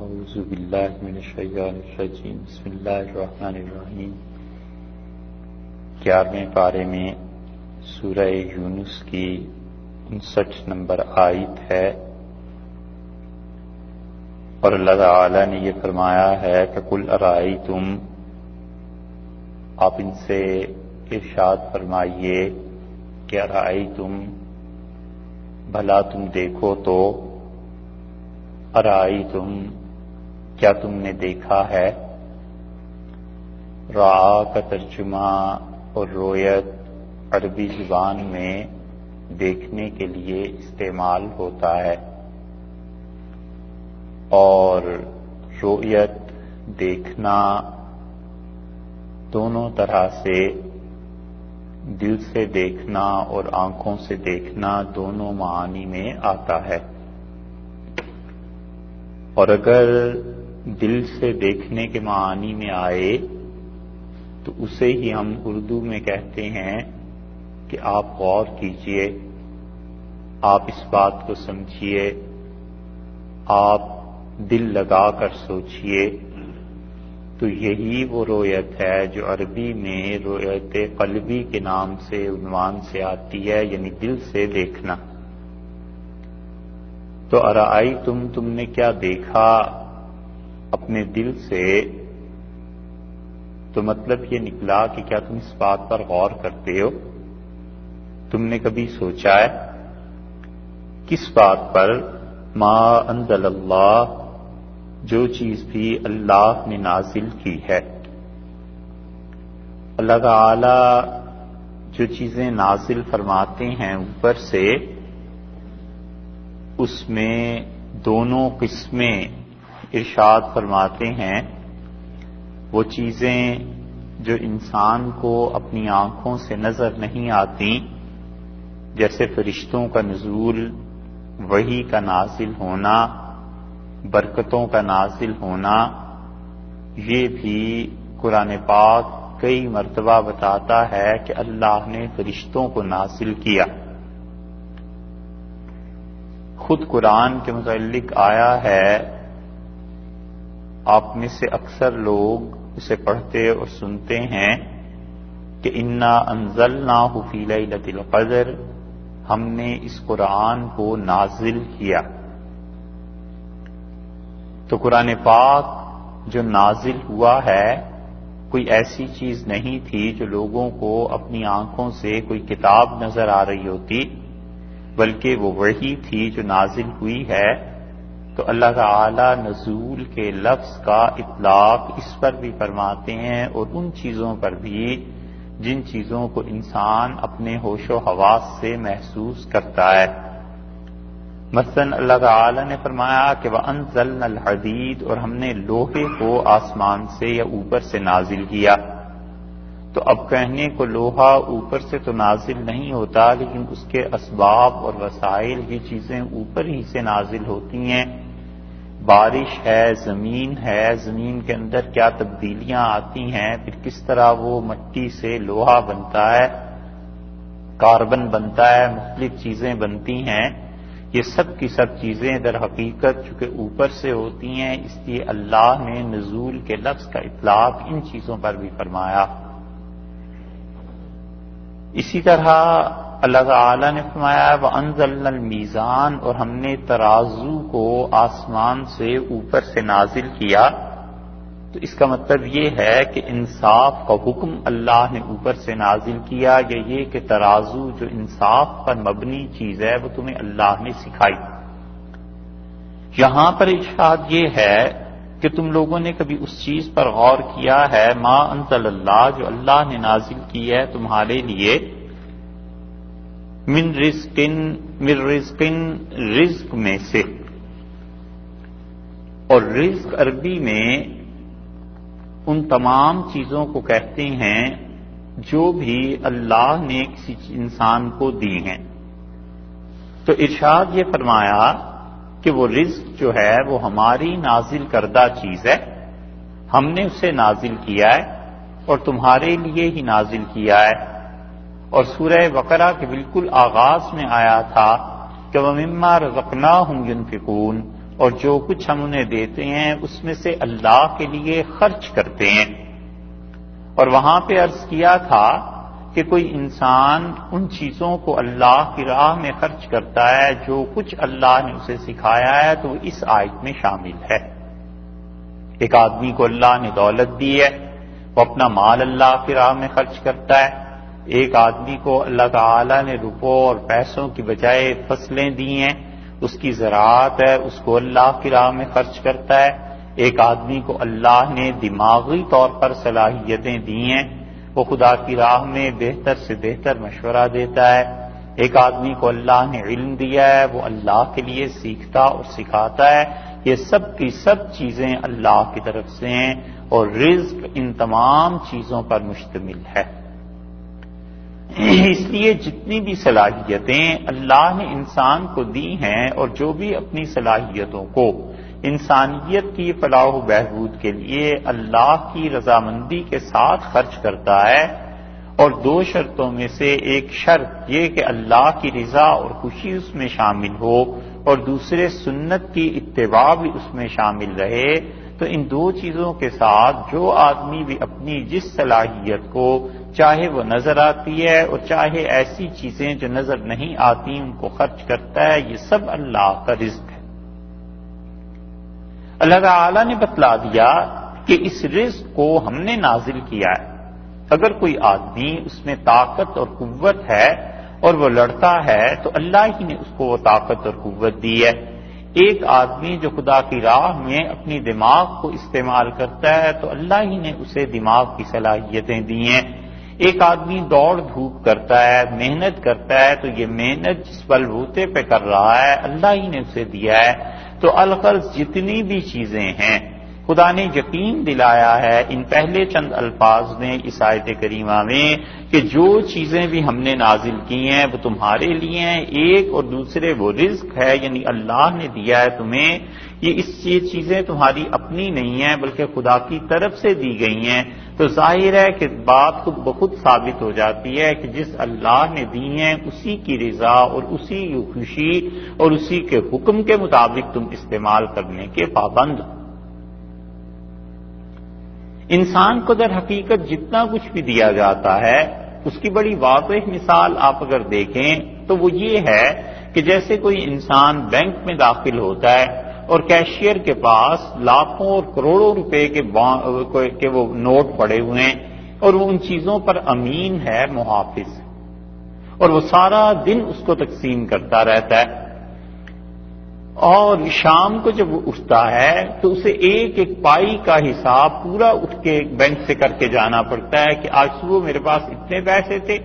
اعوذ باللہ من الشیطان الرجیم بسم اللہ الرحمن الرحیم 11ویں پارے میں سورہ یونس کی 59 نمبر آیت ہے، اور اللہ تعالی نے یہ فرمایا ہے کہ قل ارائیتم، آپ ان سے ارشاد فرمائیے کہ ارائیتم، بھلا تم دیکھو تو، ارائیتم، کیا تم نے دیکھا ہے؟ رعا کا ترجمہ اور رویت عربی زبان میں دیکھنے کے لیے استعمال ہوتا ہے، اور رویت دیکھنا دونوں طرح سے، دل سے دیکھنا اور آنکھوں سے دیکھنا دونوں معانی میں آتا ہے۔ اور اگر دل سے دیکھنے کے معنی میں آئے تو اسے ہی ہم اردو میں کہتے ہیں کہ آپ غور کیجئے، آپ اس بات کو سمجھیے، آپ دل لگا کر سوچئے، تو یہی وہ رویت ہے جو عربی میں رویت قلبی کے نام سے عنوان سے آتی ہے، یعنی دل سے دیکھنا۔ تو ارائیتم، تم نے کیا دیکھا اپنے دل سے؟ تو مطلب یہ نکلا کہ کیا تم اس بات پر غور کرتے ہو؟ تم نے کبھی سوچا ہے کس بات پر؟ ما انزل اللہ، جو چیز بھی اللہ نے نازل کی ہے۔ اللہ تعالی جو چیزیں نازل فرماتے ہیں اوپر سے، اس میں دونوں قسمیں ارشاد فرماتے ہیں۔ وہ چیزیں جو انسان کو اپنی آنکھوں سے نظر نہیں آتی، جیسے فرشتوں کا نزول، وحی کا نازل ہونا، برکتوں کا نازل ہونا، یہ بھی قرآن پاک کئی مرتبہ بتاتا ہے کہ اللہ نے فرشتوں کو نازل کیا۔ خود قرآن کے متعلق آیا ہے، آپ میں سے اکثر لوگ اسے پڑھتے اور سنتے ہیں کہ انا انزلناہ فی لیلۃ القدر، ہم نے اس قرآن کو نازل کیا۔ تو قرآن پاک جو نازل ہوا ہے کوئی ایسی چیز نہیں تھی جو لوگوں کو اپنی آنکھوں سے کوئی کتاب نظر آ رہی ہوتی، بلکہ وہ وحی تھی جو نازل ہوئی ہے۔ تو اللہ تعالی نزول کے لفظ کا اطلاق اس پر بھی فرماتے ہیں، اور ان چیزوں پر بھی جن چیزوں کو انسان اپنے ہوش و حواس سے محسوس کرتا ہے۔ مثلا اللہ تعالی نے فرمایا کہ وَأَنزَلْنَا الْحَدِيدَ، اور ہم نے لوہے کو آسمان سے یا اوپر سے نازل کیا۔ تو اب کہنے کو لوہا اوپر سے تو نازل نہیں ہوتا، لیکن اس کے اسباب اور وسائل، یہ چیزیں اوپر ہی سے نازل ہوتی ہیں۔ بارش ہے، زمین ہے، زمین کے اندر کیا تبدیلیاں آتی ہیں، پھر کس طرح وہ مٹی سے لوہا بنتا ہے، کاربن بنتا ہے، مختلف چیزیں بنتی ہیں، یہ سب کی سب چیزیں در حقیقت چونکہ اوپر سے ہوتی ہیں، اس لیے اللہ نے نزول کے لفظ کا اطلاق ان چیزوں پر بھی فرمایا۔ اسی طرح اللہ تعالی نے فرمایا وَأَنزَلْنَا الْمِيزَانَ، اور ہم نے ترازو کو آسمان سے اوپر سے نازل کیا۔ تو اس کا مطلب یہ ہے کہ انصاف کا حکم اللہ نے اوپر سے نازل کیا، یا یہ کہ ترازو جو انصاف پر مبنی چیز ہے وہ تمہیں اللہ نے سکھائی۔ یہاں پر ارشاد یہ ہے کہ تم لوگوں نے کبھی اس چیز پر غور کیا ہے، ما انزل اللہ، جو اللہ نے نازل کی ہے تمہارے لیے، من رزق رزق میں سے۔ اور رزق عربی میں ان تمام چیزوں کو کہتے ہیں جو بھی اللہ نے کسی انسان کو دی ہیں۔ تو ارشاد یہ فرمایا کہ وہ رزق جو ہے وہ ہماری نازل کردہ چیز ہے، ہم نے اسے نازل کیا ہے اور تمہارے لیے ہی نازل کیا ہے۔ اور سورہ بقرہ کے بالکل آغاز میں آیا تھا کہ وَمِمَّا رَزَقْنَاهُمْ يُنْفِقُونَ، اور جو کچھ ہم انہیں دیتے ہیں اس میں سے اللہ کے لیے خرچ کرتے ہیں۔ اور وہاں پہ عرض کیا تھا کہ کوئی انسان ان چیزوں کو اللہ کی راہ میں خرچ کرتا ہے جو کچھ اللہ نے اسے سکھایا ہے تو وہ اس آیت میں شامل ہے۔ ایک آدمی کو اللہ نے دولت دی ہے، وہ اپنا مال اللہ کی راہ میں خرچ کرتا ہے۔ ایک آدمی کو اللہ تعالیٰ نے روپوں اور پیسوں کی بجائے فصلیں دی ہیں، اس کی زراعت ہے، اس کو اللہ کی راہ میں خرچ کرتا ہے۔ ایک آدمی کو اللہ نے دماغی طور پر صلاحیتیں دی ہیں، وہ خدا کی راہ میں بہتر سے بہتر مشورہ دیتا ہے۔ ایک آدمی کو اللہ نے علم دیا ہے، وہ اللہ کے لیے سیکھتا اور سکھاتا ہے۔ یہ سب کی سب چیزیں اللہ کی طرف سے ہیں اور رزق ان تمام چیزوں پر مشتمل ہے۔ اس لیے جتنی بھی صلاحیتیں اللہ نے انسان کو دی ہیں اور جو بھی اپنی صلاحیتوں کو انسانیت کی فلاح و بہبود کے لیے اللہ کی رضامندی کے ساتھ خرچ کرتا ہے، اور دو شرطوں میں سے ایک شرط یہ کہ اللہ کی رضا اور خوشی اس میں شامل ہو اور دوسرے سنت کی اتباع بھی اس میں شامل رہے، تو ان دو چیزوں کے ساتھ جو آدمی بھی اپنی جس صلاحیت کو چاہے وہ نظر آتی ہے اور چاہے ایسی چیزیں جو نظر نہیں آتی ان کو خرچ کرتا ہے، یہ سب اللہ کا رزق ہے۔ اللہ تعالیٰ نے بتلا دیا کہ اس رزق کو ہم نے نازل کیا ہے۔ اگر کوئی آدمی اس میں طاقت اور قوت ہے اور وہ لڑتا ہے تو اللہ ہی نے اس کو وہ طاقت اور قوت دی ہے۔ ایک آدمی جو خدا کی راہ میں اپنی دماغ کو استعمال کرتا ہے تو اللہ ہی نے اسے دماغ کی صلاحیتیں دی ہیں۔ ایک آدمی دوڑ دھوپ کرتا ہے، محنت کرتا ہے، تو یہ محنت جس بلبوتے پہ کر رہا ہے اللہ ہی نے اسے دیا ہے۔ تو الغرض جتنی بھی چیزیں ہیں خدا نے یقین دلایا ہے ان پہلے چند الفاظ میں اس آیت کریمہ میں کہ جو چیزیں بھی ہم نے نازل کی ہیں وہ تمہارے لیے ہیں، ایک اور دوسرے وہ رزق ہے، یعنی اللہ نے دیا ہے تمہیں، یہ چیزیں تمہاری اپنی نہیں ہیں بلکہ خدا کی طرف سے دی گئی ہیں۔ تو ظاہر ہے کہ بات خود بخود ثابت ہو جاتی ہے کہ جس اللہ نے دی ہیں اسی کی رضا اور اسی کی خوشی اور اسی کے حکم کے مطابق تم استعمال کرنے کے پابند ہو۔ انسان کو در حقیقت جتنا کچھ بھی دیا جاتا ہے اس کی بڑی واضح مثال آپ اگر دیکھیں تو وہ یہ ہے کہ جیسے کوئی انسان بینک میں داخل ہوتا ہے اور کیشیئر کے پاس لاکھوں اور کروڑوں روپے کے وہ نوٹ پڑے ہوئے ہیں اور وہ ان چیزوں پر امین ہے، محافظ، اور وہ سارا دن اس کو تقسیم کرتا رہتا ہے، اور شام کو جب وہ اٹھتا ہے تو اسے ایک ایک پائی کا حساب پورا اٹھ کے بینک سے کر کے جانا پڑتا ہے کہ آج صبح میرے پاس اتنے پیسے تھے،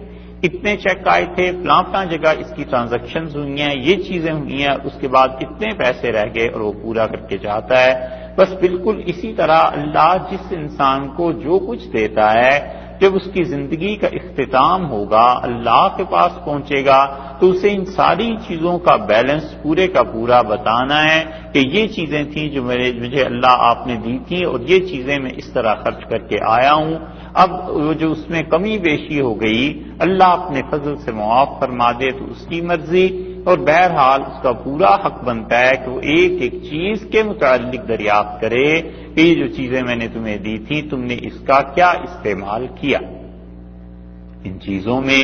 اتنے چیک آئے تھے، فلاں جگہ اس کی ٹرانزیکشنز ہوئی ہیں، یہ چیزیں ہوئی ہیں، اس کے بعد اتنے پیسے رہ گئے، اور وہ پورا کر کے جاتا ہے۔ بس بالکل اسی طرح اللہ جس انسان کو جو کچھ دیتا ہے جب اس کی زندگی کا اختتام ہوگا، اللہ کے پاس پہنچے گا تو اسے ان ساری چیزوں کا بیلنس پورے کا پورا بتانا ہے کہ یہ چیزیں تھیں جو مجھے اللہ آپ نے دی تھیں اور یہ چیزیں میں اس طرح خرچ کر کے آیا ہوں۔ اب وہ جو اس میں کمی بیشی ہو گئی اللہ اپنے فضل سے معاف فرما دے تو اس کی مرضی، اور بہرحال اس کا پورا حق بنتا ہے کہ وہ ایک ایک چیز کے متعلق دریافت کرے کہ یہ جو چیزیں میں نے تمہیں دی تھی تم نے اس کا کیا استعمال کیا۔ ان چیزوں میں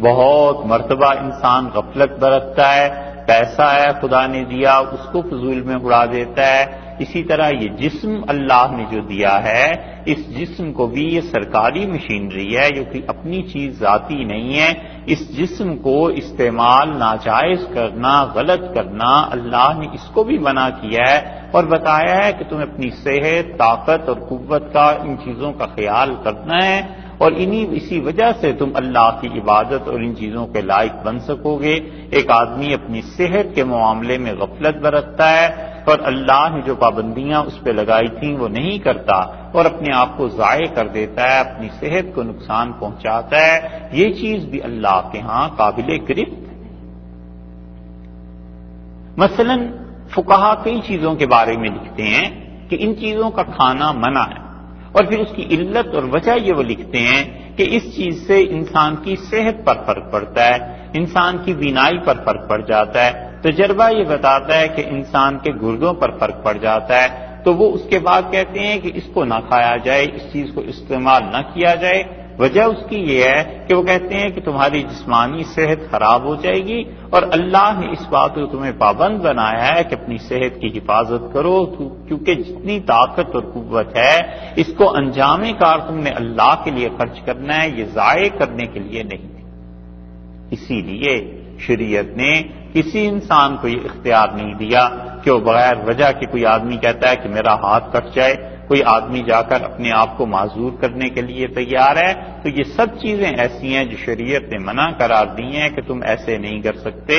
بہت مرتبہ انسان غفلت برتتا ہے، پیسہ ہے خدا نے دیا اس کو فضول میں اڑا دیتا ہے۔ اسی طرح یہ جسم اللہ نے جو دیا ہے اس جسم کو بھی یہ سرکاری مشینری ہے، جو کہ اپنی چیز ذاتی نہیں ہے۔ اس جسم کو استعمال ناجائز کرنا، غلط کرنا اللہ نے اس کو بھی منع کیا ہے اور بتایا ہے کہ تمہیں اپنی صحت، طاقت اور قوت کا ان چیزوں کا خیال کرنا ہے، اور اسی وجہ سے تم اللہ کی عبادت اور ان چیزوں کے لائق بن سکو گے۔ ایک آدمی اپنی صحت کے معاملے میں غفلت برتتا ہے اور اللہ نے جو پابندیاں اس پہ لگائی تھیں وہ نہیں کرتا اور اپنے آپ کو ضائع کر دیتا ہے، اپنی صحت کو نقصان پہنچاتا ہے، یہ چیز بھی اللہ کے ہاں قابل گرفت ہے۔ مثلا فقہا کئی چیزوں کے بارے میں لکھتے ہیں کہ ان چیزوں کا کھانا منع ہے، اور پھر اس کی علت اور وجہ یہ وہ لکھتے ہیں کہ اس چیز سے انسان کی صحت پر فرق پڑتا ہے، انسان کی بینائی پر فرق پڑ جاتا ہے۔ تجربہ یہ بتاتا ہے کہ انسان کے گردوں پر فرق پڑ جاتا ہے، تو وہ اس کے بعد کہتے ہیں کہ اس کو نہ کھایا جائے، اس چیز کو استعمال نہ کیا جائے۔ وجہ اس کی یہ ہے کہ وہ کہتے ہیں کہ تمہاری جسمانی صحت خراب ہو جائے گی، اور اللہ نے اس بات کو تمہیں پابند بنایا ہے کہ اپنی صحت کی حفاظت کرو، کیونکہ جتنی طاقت اور قوت ہے اس کو انجام کار تم نے اللہ کے لیے خرچ کرنا ہے، یہ ضائع کرنے کے لیے نہیں۔ اسی لیے شریعت نے کسی انسان کو یہ اختیار نہیں دیا کہ وہ بغیر وجہ کے، کوئی آدمی کہتا ہے کہ میرا ہاتھ کٹ جائے، کوئی آدمی جا کر اپنے آپ کو معذور کرنے کے لیے تیار ہے، تو یہ سب چیزیں ایسی ہیں جو شریعت نے منع قرار دی ہیں کہ تم ایسے نہیں کر سکتے۔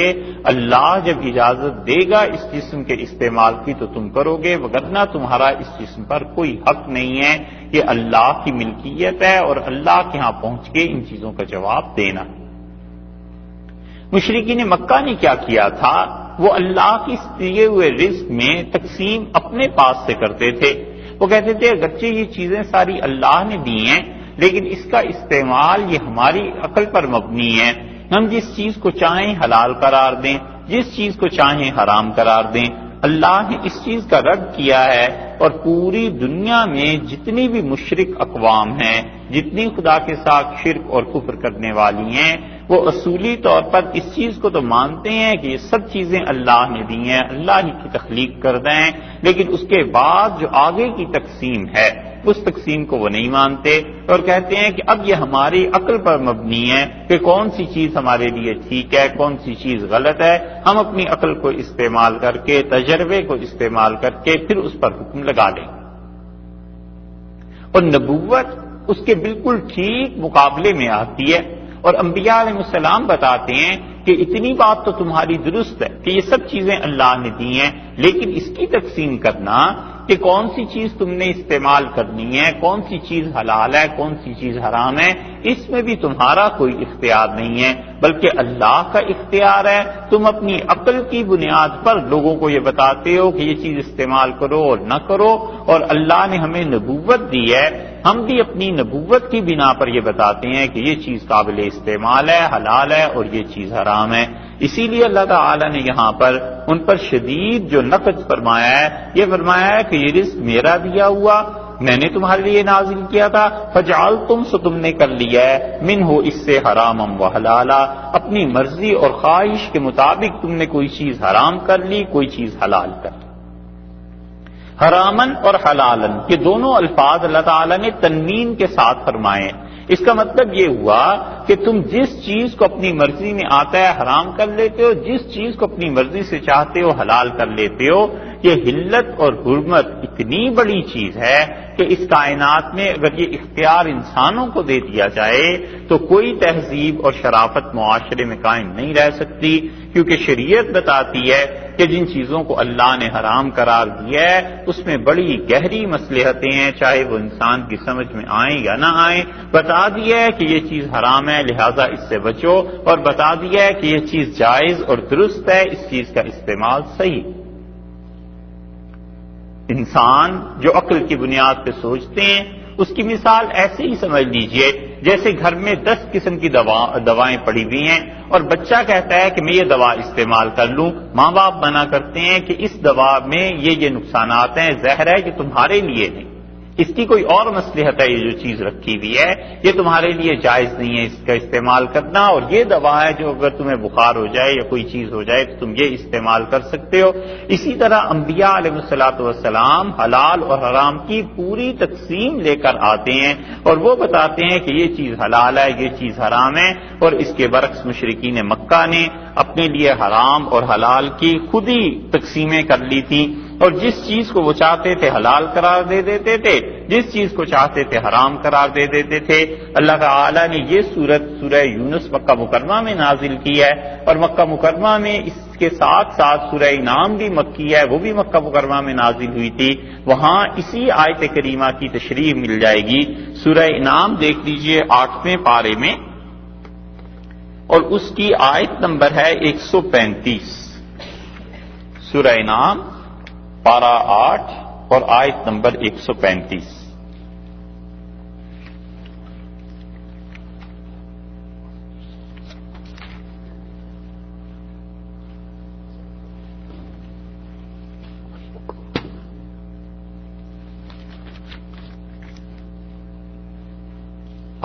اللہ جب اجازت دے گا اس جسم کے استعمال کی تو تم کرو گے، وگرنہ تمہارا اس جسم پر کوئی حق نہیں ہے، یہ اللہ کی ملکیت ہے، اور اللہ کے ہاں پہنچ کے ان چیزوں کا جواب دینا۔ مشرکین مکہ نے کیا کیا تھا؟ وہ اللہ کی دیے ہوئے رزق میں تقسیم اپنے پاس سے کرتے تھے۔ وہ کہتے تھے اگرچہ یہ چیزیں ساری اللہ نے دی ہیں، لیکن اس کا استعمال یہ ہماری عقل پر مبنی ہے، ہم جس چیز کو چاہیں حلال قرار دیں، جس چیز کو چاہیں حرام قرار دیں۔ اللہ نے اس چیز کا رد کیا ہے، اور پوری دنیا میں جتنی بھی مشرک اقوام ہیں، جتنی خدا کے ساتھ شرک اور کفر کرنے والی ہیں، وہ اصولی طور پر اس چیز کو تو مانتے ہیں کہ یہ سب چیزیں اللہ نے دی ہیں، اللہ ہی کی تخلیق کردہ ہیں، لیکن اس کے بعد جو آگے کی تقسیم ہے اس تقسیم کو وہ نہیں مانتے، اور کہتے ہیں کہ اب یہ ہماری عقل پر مبنی ہے کہ کون سی چیز ہمارے لیے ٹھیک ہے، کون سی چیز غلط ہے، ہم اپنی عقل کو استعمال کر کے، تجربے کو استعمال کر کے پھر اس پر حکم لگا لیں۔ اور نبوت اس کے بالکل ٹھیک مقابلے میں آتی ہے، اور انبیاء علیہ السلام بتاتے ہیں کہ اتنی بات تو تمہاری درست ہے کہ یہ سب چیزیں اللہ نے دی ہیں، لیکن اس کی تقسیم کرنا کہ کون سی چیز تم نے استعمال کرنی ہے، کون سی چیز حلال ہے، کون سی چیز حرام ہے، اس میں بھی تمہارا کوئی اختیار نہیں ہے، بلکہ اللہ کا اختیار ہے۔ تم اپنی عقل کی بنیاد پر لوگوں کو یہ بتاتے ہو کہ یہ چیز استعمال کرو اور نہ کرو، اور اللہ نے ہمیں نبوت دی ہے، ہم بھی اپنی نبوت کی بنا پر یہ بتاتے ہیں کہ یہ چیز قابل استعمال ہے، حلال ہے، اور یہ چیز حرام ہے۔ اسی لیے اللہ تعالی نے یہاں پر ان پر شدید جو نقد فرمایا ہے، یہ فرمایا ہے کہ یہ رزق میرا دیا ہوا، میں نے تمہارے لیے نازل کیا تھا، فجعلتم سو تم نے کر لیا ہے، منہ اس سے حراما و حلالا، اپنی مرضی اور خواہش کے مطابق تم نے کوئی چیز حرام کر لی، کوئی چیز حلال کر لی۔ حرامن اور حلالن یہ دونوں الفاظ اللہ تعالیٰ نے تنوین کے ساتھ فرمائے ہیں۔ اس کا مطلب یہ ہوا کہ تم جس چیز کو اپنی مرضی میں آتا ہے حرام کر لیتے ہو، جس چیز کو اپنی مرضی سے چاہتے ہو حلال کر لیتے ہو۔ یہ حلت اور حرمت اتنی بڑی چیز ہے کہ اس کائنات میں اگر یہ اختیار انسانوں کو دے دیا جائے تو کوئی تہذیب اور شرافت معاشرے میں قائم نہیں رہ سکتی، کیونکہ شریعت بتاتی ہے کہ جن چیزوں کو اللہ نے حرام قرار دیا ہے اس میں بڑی گہری مصلحتیں ہیں، چاہے وہ انسان کی سمجھ میں آئیں یا نہ آئیں۔ بتا دیا ہے کہ یہ چیز حرام ہے لہذا اس سے بچو، اور بتا دیا ہے کہ یہ چیز جائز اور درست ہے، اس چیز کا استعمال صحیح۔ انسان جو عقل کی بنیاد پہ سوچتے ہیں اس کی مثال ایسے ہی سمجھ لیجئے جیسے گھر میں 10 قسم کی دوائیں پڑی ہوئی ہیں، اور بچہ کہتا ہے کہ میں یہ دوا استعمال کر لوں، ماں باپ منع کرتے ہیں کہ اس دوا میں یہ نقصانات ہیں، زہر ہے، یہ تمہارے لیے نہیں، اس کی کوئی اور مصلحت ہے، یہ جو چیز رکھی ہوئی ہے یہ تمہارے لیے جائز نہیں ہے اس کا استعمال کرنا، اور یہ دوا ہے جو اگر تمہیں بخار ہو جائے یا کوئی چیز ہو جائے تو تم یہ استعمال کر سکتے ہو۔ اسی طرح انبیاء علیہ السلام حلال اور حرام کی پوری تقسیم لے کر آتے ہیں، اور وہ بتاتے ہیں کہ یہ چیز حلال ہے، یہ چیز حرام ہے، اور اس کے برعکس مشرکین مکہ نے اپنے لیے حرام اور حلال کی خود ہی تقسیمیں کر لی تھیں، اور جس چیز کو وہ چاہتے تھے حلال قرار دے دیتے تھے، جس چیز کو چاہتے تھے حرام قرار دے دیتے تھے۔ اللہ تعالی نے یہ سورہ یونس مکہ مکرمہ میں نازل کی ہے، اور مکہ مکرمہ میں اس کے ساتھ ساتھ سورہ انعام بھی مکی ہے، وہ بھی مکہ مکرمہ میں نازل ہوئی تھی، وہاں اسی آیت کریمہ کی تشریح مل جائے گی۔ سورہ انعام دیکھ لیجئے 8ویں پارے میں، اور اس کی آیت نمبر ہے 135۔ سورہ انعام پارہ 8 اور آیت نمبر 135۔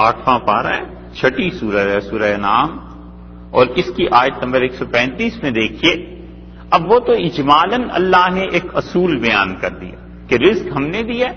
8واں پارہ ہے، 6ٹھی سورہ ہے سورہ انعام، اور اس کی آیت نمبر 135 میں دیکھیے. اب وہ تو اجمالاً اللہ نے ایک اصول بیان کر دیا کہ رزق ہم نے دیا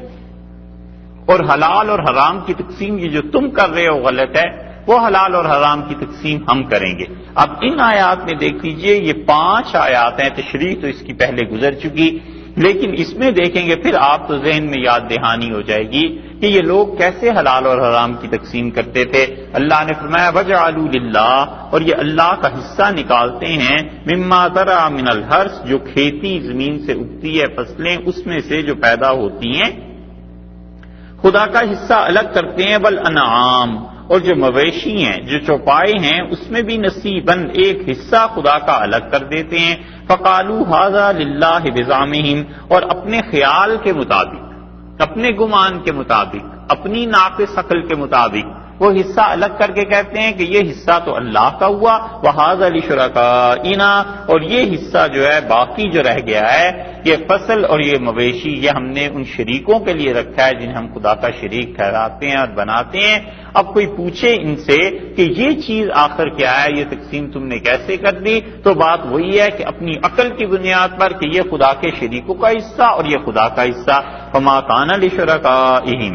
اور حلال اور حرام کی تقسیم یہ جو تم کر رہے ہو غلط ہے، وہ حلال اور حرام کی تقسیم ہم کریں گے. اب ان آیات میں دیکھ لیجئے، یہ 5 آیات ہیں، تشریح تو اس کی پہلے گزر چکی، لیکن اس میں دیکھیں گے پھر آپ تو ذہن میں یاد دہانی ہو جائے گی کہ یہ لوگ کیسے حلال اور حرام کی تقسیم کرتے تھے. اللہ نے فرمایا وَجَعَلُوا لِلَّهِ، اور یہ اللہ کا حصہ نکالتے ہیں، مِمَّا زَرَعَ مِنَ الْحَرْثِ، جو کھیتی زمین سے اگتی ہے، فصلیں اس میں سے جو پیدا ہوتی ہیں، خدا کا حصہ الگ کرتے ہیں. وَالْأَنْعَامِ، اور جو مویشی ہیں، جو چوپائے ہیں، اس میں بھی نصیباً ایک حصہ خدا کا الگ کر دیتے ہیں. فَقَالُوا هَذَا لِلَّهِ بِزَعْمِهِمْ، اور اپنے خیال کے مطابق، اپنے گمان کے مطابق، اپنی ناقص عقل کے مطابق وہ حصہ الگ کر کے کہتے ہیں کہ یہ حصہ تو اللہ کا ہوا، وَهَذَا لِشُرَكَائِنَا، اور یہ حصہ جو ہے باقی جو رہ گیا ہے، یہ فصل اور یہ مویشی، یہ ہم نے ان شریکوں کے لیے رکھا ہے جنہیں ہم خدا کا شریک ٹھہراتے ہیں اور بناتے ہیں. اب کوئی پوچھے ان سے کہ یہ چیز آخر کیا ہے، یہ تقسیم تم نے کیسے کر دی، تو بات وہی ہے کہ اپنی عقل کی بنیاد پر کہ یہ خدا کے شریکوں کا حصہ اور یہ خدا کا حصہ. فَمَا كَانَ لِشُرَكَائِهِمْ،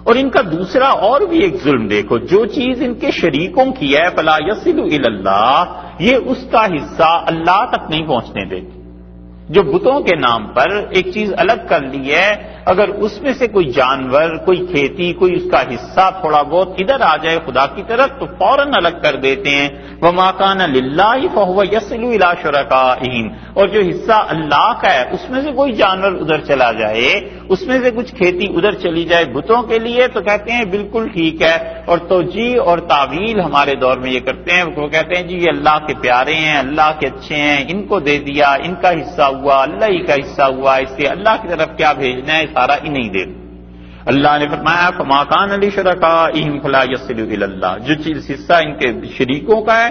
اور ان کا دوسرا اور بھی ایک ظلم دیکھو، جو چیز ان کے شریکوں کی ہے فَلَا يَصِلُ إِلَى اللَّهِ، یہ اس کا حصہ اللہ تک نہیں پہنچنے دیتی. جو بتوں کے نام پر ایک چیز الگ کر لی ہے، اگر اس میں سے کوئی جانور، کوئی کھیتی، کوئی اس کا حصہ تھوڑا بہت ادھر آ جائے خدا کی طرف تو فوراً الگ کر دیتے ہیں. وَمَا كَانَ لِلَّهِ فَهُوَ يَصِلُ إِلَى شُرَكَائِهِمْ، اور جو حصہ اللہ کا ہے اس میں سے کوئی جانور ادھر چلا جائے، اس میں سے کچھ کھیتی ادھر چلی جائے بتوں کے لیے، تو کہتے ہیں بالکل ٹھیک ہے. اور توجیہ اور تعویل ہمارے دور میں یہ کرتے ہیں، وہ کہتے ہیں جی یہ اللہ کے پیارے ہیں، اللہ کے اچھے ہیں، ان کو دے دیا، ان کا حصہ ہوا، اللہ ہی کا حصہ ہوا، اس سے اللہ کی طرف کیا بھیجنا ہے، سارا انہیں دے. اللہ نے فرمایا فَمَا كَانَ لِشُرَكَائِهِمْ فَلَا يَصِلُ إِلَى اللَّهِ، جو چیز حصہ ان کے شریکوں کا ہے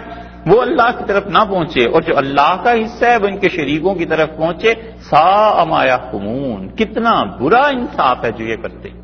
وہ اللہ کی طرف نہ پہنچے، اور جو اللہ کا حصہ ہے وہ ان کے شریکوں کی طرف پہنچے. سَاءَ مَا يَحْكُمُونَ، کتنا برا انصاف ہے جو یہ کرتے ہیں،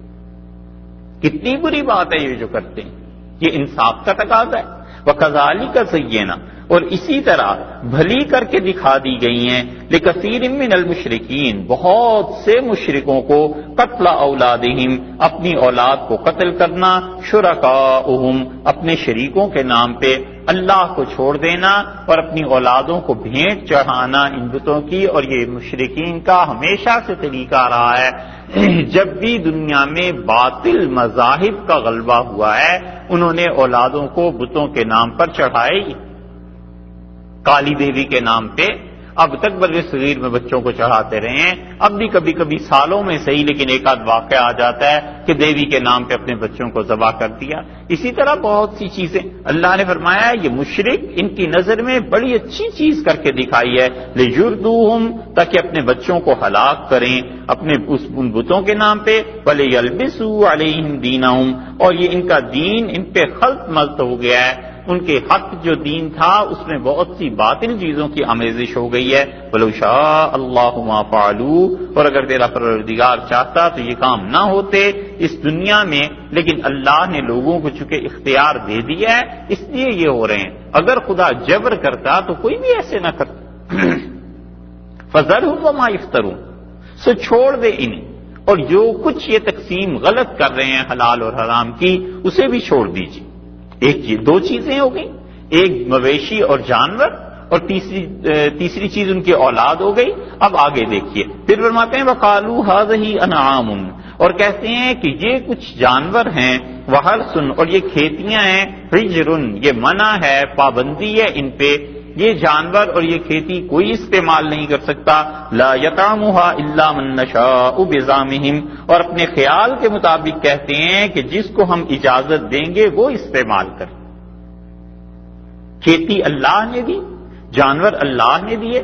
کتنی بری بات ہے یہ جو کرتے ہیں، یہ انصاف کا تقاضا ہے. وَكَذَلِكَ زَيَّنَا، اور اسی طرح بھلی کر کے دکھا دی گئی ہیں لِكَثِيرٍ مِّنَ الْمُشْرِكِينَ، بہت سے مشرکوں کو، قتل اولادہم، اپنی اولاد کو قتل کرنا، شرکاؤہم، اپنے شریکوں کے نام پہ اللہ کو چھوڑ دینا اور اپنی اولادوں کو بھیٹ چڑھانا ان بتوں کی. اور یہ مشرکین کا ہمیشہ سے طریقہ رہا ہے، جب بھی دنیا میں باطل مذاہب کا غلبہ ہوا ہے انہوں نے اولادوں کو بتوں کے نام پر چڑھائے. کالی دیوی کے نام پہ اب تک بر صغیر میں بچوں کو چڑھاتے رہے ہیں. اب بھی کبھی کبھی سالوں میں صحیح لیکن ایک آدھ واقعہ آ جاتا ہے کہ دیوی کے نام پہ اپنے بچوں کو ذبح کر دیا. اسی طرح بہت سی چیزیں اللہ نے فرمایا یہ مشرک ان کی نظر میں بڑی اچھی چیز کر کے دکھائی ہے، لِيُرْدُوهُمْ، تاکہ اپنے بچوں کو ہلاک کریں اپنے ان بتوں کے نام پہ، وَلِيَلْبِسُوا عَلَيْهِمْ دِينَهُمْ، اور یہ ان کا دین ان پہ خلط ملط ہو گیا ہے. ان کے حق جو دین تھا اس میں بہت سی باطل چیزوں کی آمیزش ہو گئی ہے. وَلَوْ شَاءَ اللَّهُ مَا فَعَلُوا، اور اگر تیرا پروردگار چاہتا تو یہ کام نہ ہوتے اس دنیا میں، لیکن اللہ نے لوگوں کو چونکہ اختیار دے دیا ہے اس لیے یہ ہو رہے ہیں. اگر خدا جبر کرتا تو کوئی بھی ایسے نہ کرتا. فَذَرْهُمْ وَمَا يَفْتَرُونَ، سو چھوڑ دے انہیں، اور جو کچھ یہ تقسیم غلط کر رہے ہیں حلال اور حرام کی اسے بھی چھوڑ دیجیے. ایک چیز، دو چیزیں ہو گئی، ایک مویشی اور جانور، اور تیسری چیز ان کی اولاد ہو گئی. اب آگے دیکھیے پھر فرماتے ہیں وَقَالُوا هَٰذِهِ أَنْعَامٌ، اور کہتے ہیں کہ یہ کچھ جانور ہیں، وَحَرْثٌ، اور یہ کھیتیاں ہیں، حِجْرٌ، یہ منع ہے، پابندی ہے ان پہ، یہ جانور اور یہ کھیتی کوئی استعمال نہیں کر سکتا. لا يطعمها الا من نشاء بزعمهم، اور اپنے خیال کے مطابق کہتے ہیں کہ جس کو ہم اجازت دیں گے وہ استعمال کرے. کھیتی اللہ نے دی، جانور اللہ نے دیے،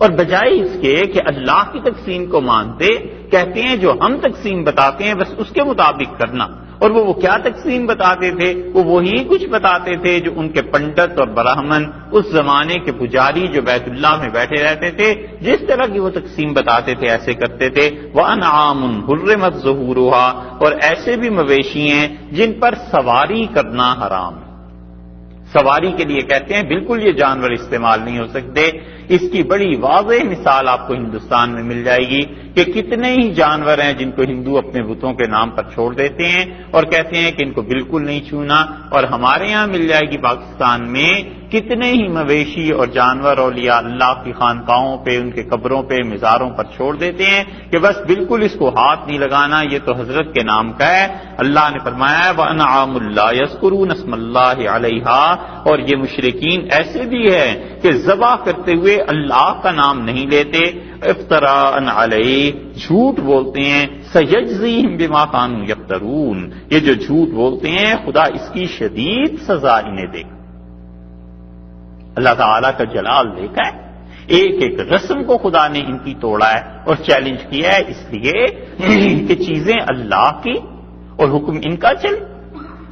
اور بجائے اس کے کہ اللہ کی تقسیم کو مانتے کہتے ہیں جو ہم تقسیم بتاتے ہیں بس اس کے مطابق کرنا. اور وہ کیا تقسیم بتاتے تھے؟ وہ وہی کچھ بتاتے تھے جو ان کے پنڈت اور براہمن اس زمانے کے پجاری جو بیت اللہ میں بیٹھے رہتے تھے جس طرح کی وہ تقسیم بتاتے تھے ایسے کرتے تھے۔ وَأَنْعَامٌ حُرِّمَتْ ظُهُورُهَا، اور ایسے بھی مویشی ہیں جن پر سواری کرنا حرام ہے۔ سواری کے لیے کہتے ہیں بالکل یہ جانور استعمال نہیں ہو سکتے۔ اس کی بڑی واضح مثال آپ کو ہندوستان میں مل جائے گی کہ کتنے ہی جانور ہیں جن کو ہندو اپنے بتوں کے نام پر چھوڑ دیتے ہیں اور کہتے ہیں کہ ان کو بالکل نہیں چھونا، اور ہمارے یہاں مل جائے گی پاکستان میں کتنے ہی مویشی اور جانور اولیاء اللہ کی خانقاہوں پہ، ان کے قبروں پہ، مزاروں پر چھوڑ دیتے ہیں کہ بس بالکل اس کو ہاتھ نہیں لگانا، یہ تو حضرت کے نام کا ہے۔ اللہ نے فرمایا وَأَنْعَامٌ لَا يَذْكُرُونَ اسْمَ اللَّهِ عَلَيْهَا، اور یہ مشرکین ایسے بھی ہیں کہ ذبح کرتے ہوئے اللہ کا نام نہیں لیتے، افتراء علیہ، جھوٹ بولتے ہیں، سیجزیہم بما کانوا یفترون، یہ جو جھوٹ بولتے ہیں خدا اس کی شدید سزا انہیں دے گا۔ اللہ تعالیٰ کا جلال دیکھا ہے، ایک ایک رسم کو خدا نے ان کی توڑا ہے اور چیلنج کیا ہے، اس لیے کہ چیزیں اللہ کی اور حکم ان کا چلے۔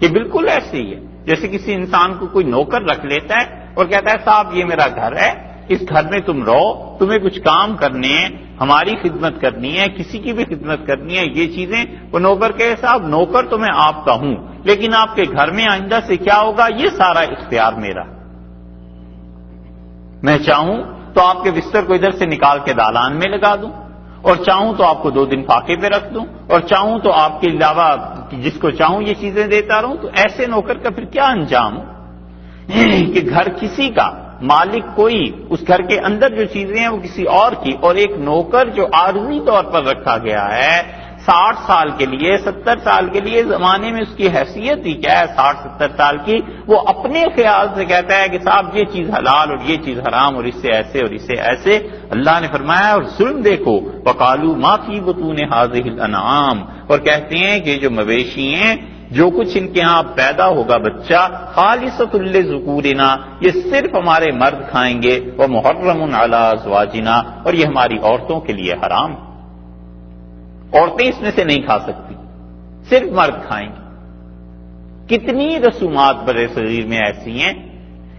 یہ بالکل ایسے ہی ہے جیسے کسی انسان کو کوئی نوکر رکھ لیتا ہے اور کہتا ہے صاحب یہ میرا گھر ہے، اس گھر میں تم رہو، تمہیں کچھ کام کرنے ہیں، ہماری خدمت کرنی ہے، کسی کی بھی خدمت کرنی ہے، یہ چیزیں۔ وہ نوکر کہے صاحب نوکر تو میں آپ کا ہوں، لیکن آپ کے گھر میں آئندہ سے کیا ہوگا یہ سارا اختیار میرا۔ میں چاہوں تو آپ کے بستر کو ادھر سے نکال کے دالان میں لگا دوں، اور چاہوں تو آپ کو 2 دن فاقے پہ رکھ دوں، اور چاہوں تو آپ کے علاوہ جس کو چاہوں یہ چیزیں دیتا رہوں۔ تو ایسے نوکر کا پھر کیا انجام کہ گھر کسی کا، مالک کوئی، اس گھر کے اندر جو چیزیں ہیں وہ کسی اور کی، اور ایک نوکر جو عارضی طور پر رکھا گیا ہے 60 سال کے لیے، 70 سال کے لیے، زمانے میں اس کی حیثیت ہی کیا ہے 60-70 سال کی، وہ اپنے خیال سے کہتا ہے کہ صاحب یہ چیز حلال اور یہ چیز حرام اور اس سے ایسے اور اس سے ایسے۔ اللہ نے فرمایا اور ظلم دیکھو وَقَالُوا مَا فِي بُطُونِ هَٰذِهِ الْأَنْعَامِ، اور کہتے ہیں کہ جو مویشی ہیں جو کچھ ان کے ہاں پیدا ہوگا بچہ خالصۃ لذکورنا، یہ صرف ہمارے مرد کھائیں گے، ومحرم علی ازواجنا، اور یہ ہماری عورتوں کے لیے حرام، عورتیں اس میں سے نہیں کھا سکتی، صرف مرد کھائیں گے۔ کتنی رسومات برے صغیر میں ایسی ہیں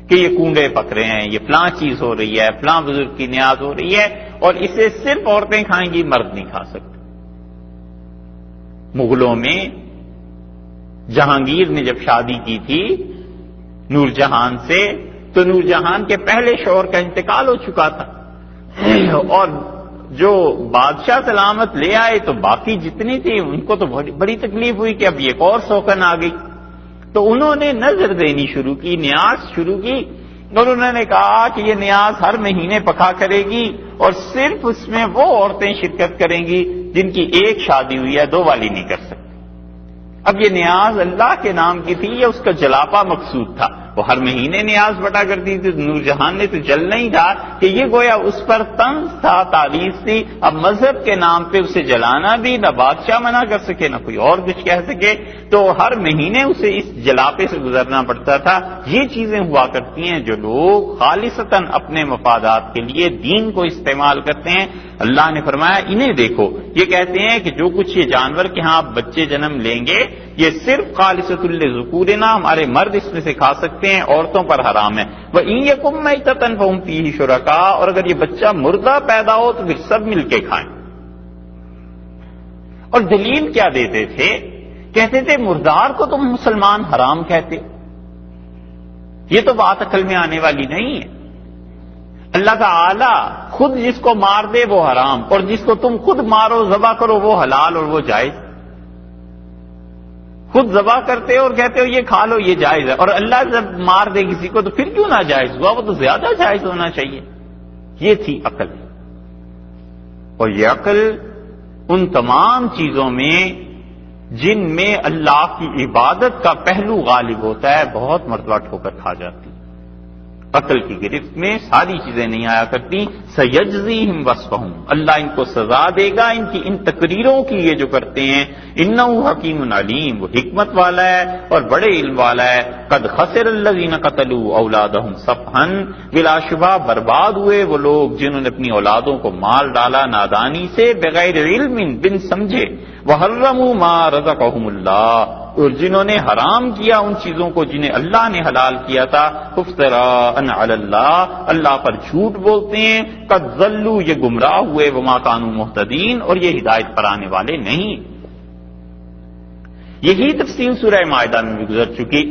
کہ یہ کنڈے پک رہے ہیں، یہ فلاں چیز ہو رہی ہے، فلاں بزرگ کی نیاز ہو رہی ہے، اور اسے صرف عورتیں کھائیں گی، مرد نہیں کھا سکتے۔ مغلوں میں جہانگیر نے جب شادی کی تھی نور جہان سے، تو نور جہان کے پہلے شوہر کا انتقال ہو چکا تھا، اور جو بادشاہ سلامت لے آئے تو باقی جتنی تھی ان کو تو بڑی تکلیف ہوئی کہ اب یہ ایک اور سوکن آ گئی۔ تو انہوں نے نظر دینی شروع کی، نیاز شروع کی، اور انہوں نے کہا کہ یہ نیاز ہر مہینے پکا کرے گی، اور صرف اس میں وہ عورتیں شرکت کریں گی جن کی ایک شادی ہوئی ہے، 2 والی نہیں کر سکتی۔ اب یہ نیاز اللہ کے نام کی تھی یا اس کا جلاپا مقصود تھا؟ وہ ہر مہینے نیاز بٹا کرتی تھی، نور جہان نے تو جلنا ہی تھا کہ یہ گویا اس پر طنز تھا، تعریف تھی۔ اب مذہب کے نام پہ اسے جلانا بھی نہ بادشاہ منع کر سکے نہ کوئی اور کچھ کہہ سکے، تو ہر مہینے اسے اس جلاپے سے گزرنا پڑتا تھا۔ یہ چیزیں ہوا کرتی ہیں جو لوگ خالصتاً اپنے مفادات کے لیے دین کو استعمال کرتے ہیں۔ اللہ نے فرمایا انہیں دیکھو، یہ کہتے ہیں کہ جو کچھ یہ جانور کے ہاں بچے جنم لیں گے یہ صرف خالصۃ لذکورنا، ہمارے مرد اس میں سے کھا سکتے ہیں، عورتوں پر حرام ہے۔ وَإِن يَكُن مَيْتَةً فَهُمْ فِيهِ شُرَكَاءُ، اور اگر یہ بچہ مردہ پیدا ہو تو پھر سب مل کے کھائیں۔ اور دلیل کیا دیتے تھے؟ کہتے تھے مردار کو تم مسلمان حرام کہتے، یہ تو بات عقل میں آنے والی نہیں ہے۔ اللہ تعالی خود جس کو مار دے وہ حرام، اور جس کو تم خود مارو ذبح کرو وہ حلال اور وہ جائز۔ خود ذبح کرتے ہو اور کہتے ہو یہ کھا لو یہ جائز ہے، اور اللہ جب مار دے کسی کو تو پھر کیوں نہ جائز ہوا؟ وہ تو زیادہ جائز ہونا چاہیے۔ یہ تھی عقل، اور یہ عقل ان تمام چیزوں میں جن میں اللہ کی عبادت کا پہلو غالب ہوتا ہے بہت مرتبہ ٹھوکر کھا جاتی۔ عقل کی گرفت میں ساری چیزیں نہیں آیا کرتی۔ سیجزیہم وصفہم، اللہ ان کو سزا دے گا ان کی ان تقریروں کی یہ جو کرتے ہیں۔ انہ حکیم علیم، وہ حکمت والا ہے اور بڑے علم والا ہے۔ قد خسر الذین قتلوا اولادہم صفحا، بلا شبہ برباد ہوئے وہ لوگ جنہوں نے اپنی اولادوں کو مال ڈالا نادانی سے، بغیر علم، بن سمجھے۔ وحرموا ما رزقہم اللہ، اور جنہوں نے حرام کیا ان چیزوں کو جنہیں اللہ نے حلال کیا تھا، افتراء علی اللہ، اللہ پر جھوٹ بولتے ہیں، قد ضلوا، یہ گمراہ ہوئے، وما کانوا مہتدین، اور یہ ہدایت پر آنے والے نہیں۔ یہی تفصیل سورہ مائدہ میں بھی گزر چکی،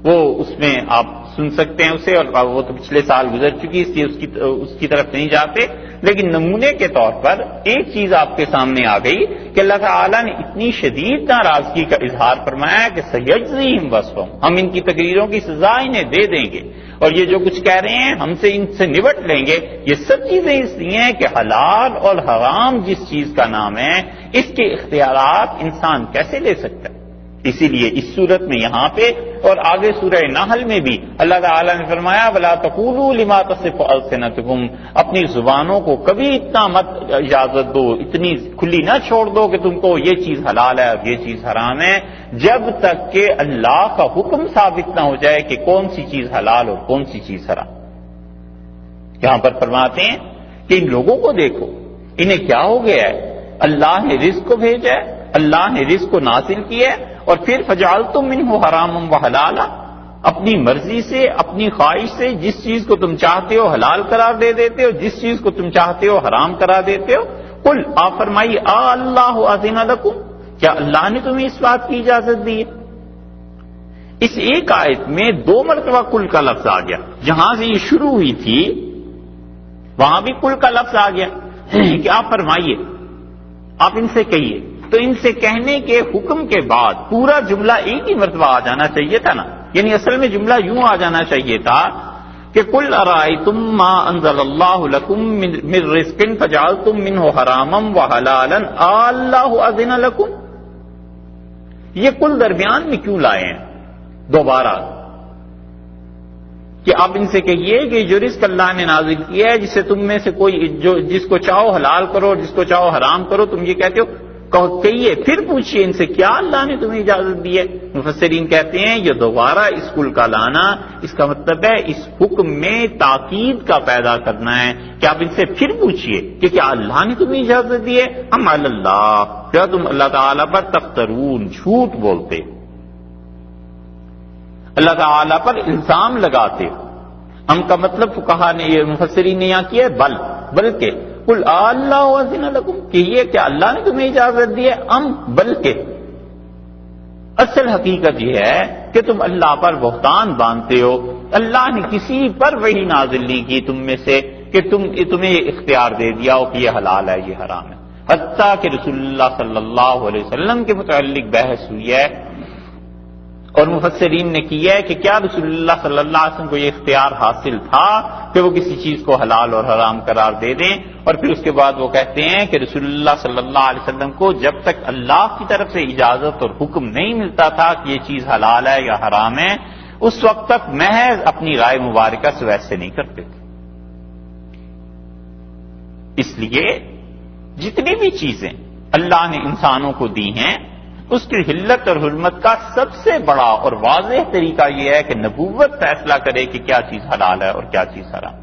وہ اس میں آپ سن سکتے ہیں اسے، اور وہ تو پچھلے سال گزر چکی، اس لیے اس کی طرف نہیں جاتے، لیکن نمونے کے طور پر ایک چیز آپ کے سامنے آ گئی کہ اللہ تعالیٰ نے اتنی شدید ناراضگی کا اظہار فرمایا کہ سیجزیہم وصفہم، ہم ان کی تقریروں کی سزا انہیں دے دیں گے، اور یہ جو کچھ کہہ رہے ہیں ہم سے ان سے نبٹ لیں گے۔ یہ سب چیزیں اس لیے ہیں کہ حلال اور حرام جس چیز کا نام ہے، اس کے اختیارات انسان کیسے لے سکتا ہے؟ اسی لیے اس صورت میں یہاں پہ اور آگے سورہ نحل میں بھی اللہ تعالیٰ نے فرمایا وَلَا تَقُولُوا لِمَا تَصِفُ أَلْسِنَتُكُمْ، اپنی زبانوں کو کبھی اتنا مت اجازت دو، اتنی کھلی نہ چھوڑ دو کہ تم کو یہ چیز حلال ہے اور یہ چیز حرام ہے، جب تک کہ اللہ کا حکم ثابت نہ ہو جائے کہ کون سی چیز حلال اور کون سی چیز حرام۔ یہاں پر فرماتے ہیں کہ ان لوگوں کو دیکھو، انہیں کیا ہو گیا ہے، اللہ نے رزق کو بھیجا ہے، اللہ نے رزق کو نازل کیا ہے، اور پھر فجعلتم منہ حراما وحلالا، اپنی مرضی سے، اپنی خواہش سے جس چیز کو تم چاہتے ہو حلال قرار دے دیتے ہو، جس چیز کو تم چاہتے ہو حرام قرار دیتے ہو۔ قل، آپ فرمائیے، اللہ اذن لکم، کیا اللہ نے تمہیں اس بات کی اجازت دی ہے؟ اس ایک آیت میں 2 مرتبہ کل کا لفظ آ گیا، جہاں سے یہ شروع ہوئی تھی وہاں بھی کل کا لفظ آ گیا کہ آپ فرمائیے، آپ ان سے کہیے، تو ان سے کہنے کے حکم کے بعد پورا جملہ ایک ہی مرتبہ آ جانا چاہیے تھا نا، یعنی اصل میں جملہ یوں آ جانا چاہیے تھا کہ قل ارائیتم ما انزل اللہ لکم من رزق فجعلتم منہ حراما وحلالا اللہ اذن لکم۔ یہ کل درمیان میں کیوں لائے ہیں دوبارہ؟ کہ آپ ان سے کہیے کہ جو رزق اللہ نے نازل کیا ہے، جسے تم میں سے کوئی جس کو چاہو حلال کرو، جس کو چاہو حرام کرو، تم یہ کہتے ہو، کہیے، پھر پوچھئے ان سے کیا اللہ نے تمہیں اجازت دی ہے؟ مفسرین کہتے ہیں یہ دوبارہ اس کل کا لانا، اس کا مطلب ہے اس حکم میں تاکید کا پیدا کرنا ہے کہ آپ ان سے پھر پوچھئے کہ کیا اللہ نے تمہیں اجازت دی ہے؟ ہم علی اللہ، کیا تم اللہ تعالیٰ پر تفترون، جھوٹ بولتے، اللہ تعالیٰ پر الزام لگاتے ہو۔ ہم کا مطلب فقہا نے، یہ مفسرین نے یہاں کیا ہے بلکہ قل اللہ اذن لکم، کہ یہ کیا اللہ نے تمہیں اجازت دی ہے، بلکہ اصل حقیقت یہ ہے کہ تم اللہ پر بہتان باندھتے ہو۔ اللہ نے کسی پر وحی نازل نہیں کی تم میں سے کہ تمہیں اختیار دے دیا ہو کہ یہ حلال ہے یہ حرام ہے، حتیٰ کہ رسول اللہ صلی اللہ علیہ وسلم کے متعلق بحث ہوئی ہے اور مفسرین نے کیا ہے کہ کیا رسول اللہ صلی اللہ علیہ وسلم کو یہ اختیار حاصل تھا کہ وہ کسی چیز کو حلال اور حرام قرار دے دیں، اور پھر اس کے بعد وہ کہتے ہیں کہ رسول اللہ صلی اللہ علیہ وسلم کو جب تک اللہ کی طرف سے اجازت اور حکم نہیں ملتا تھا کہ یہ چیز حلال ہے یا حرام ہے، اس وقت تک محض اپنی رائے مبارکہ سے ویسے نہیں کرتے تھے۔ اس لیے جتنی بھی چیزیں اللہ نے انسانوں کو دی ہیں، اس کی حلت اور حرمت کا سب سے بڑا اور واضح طریقہ یہ ہے کہ نبوت فیصلہ کرے کہ کیا چیز حلال ہے اور کیا چیز حرام،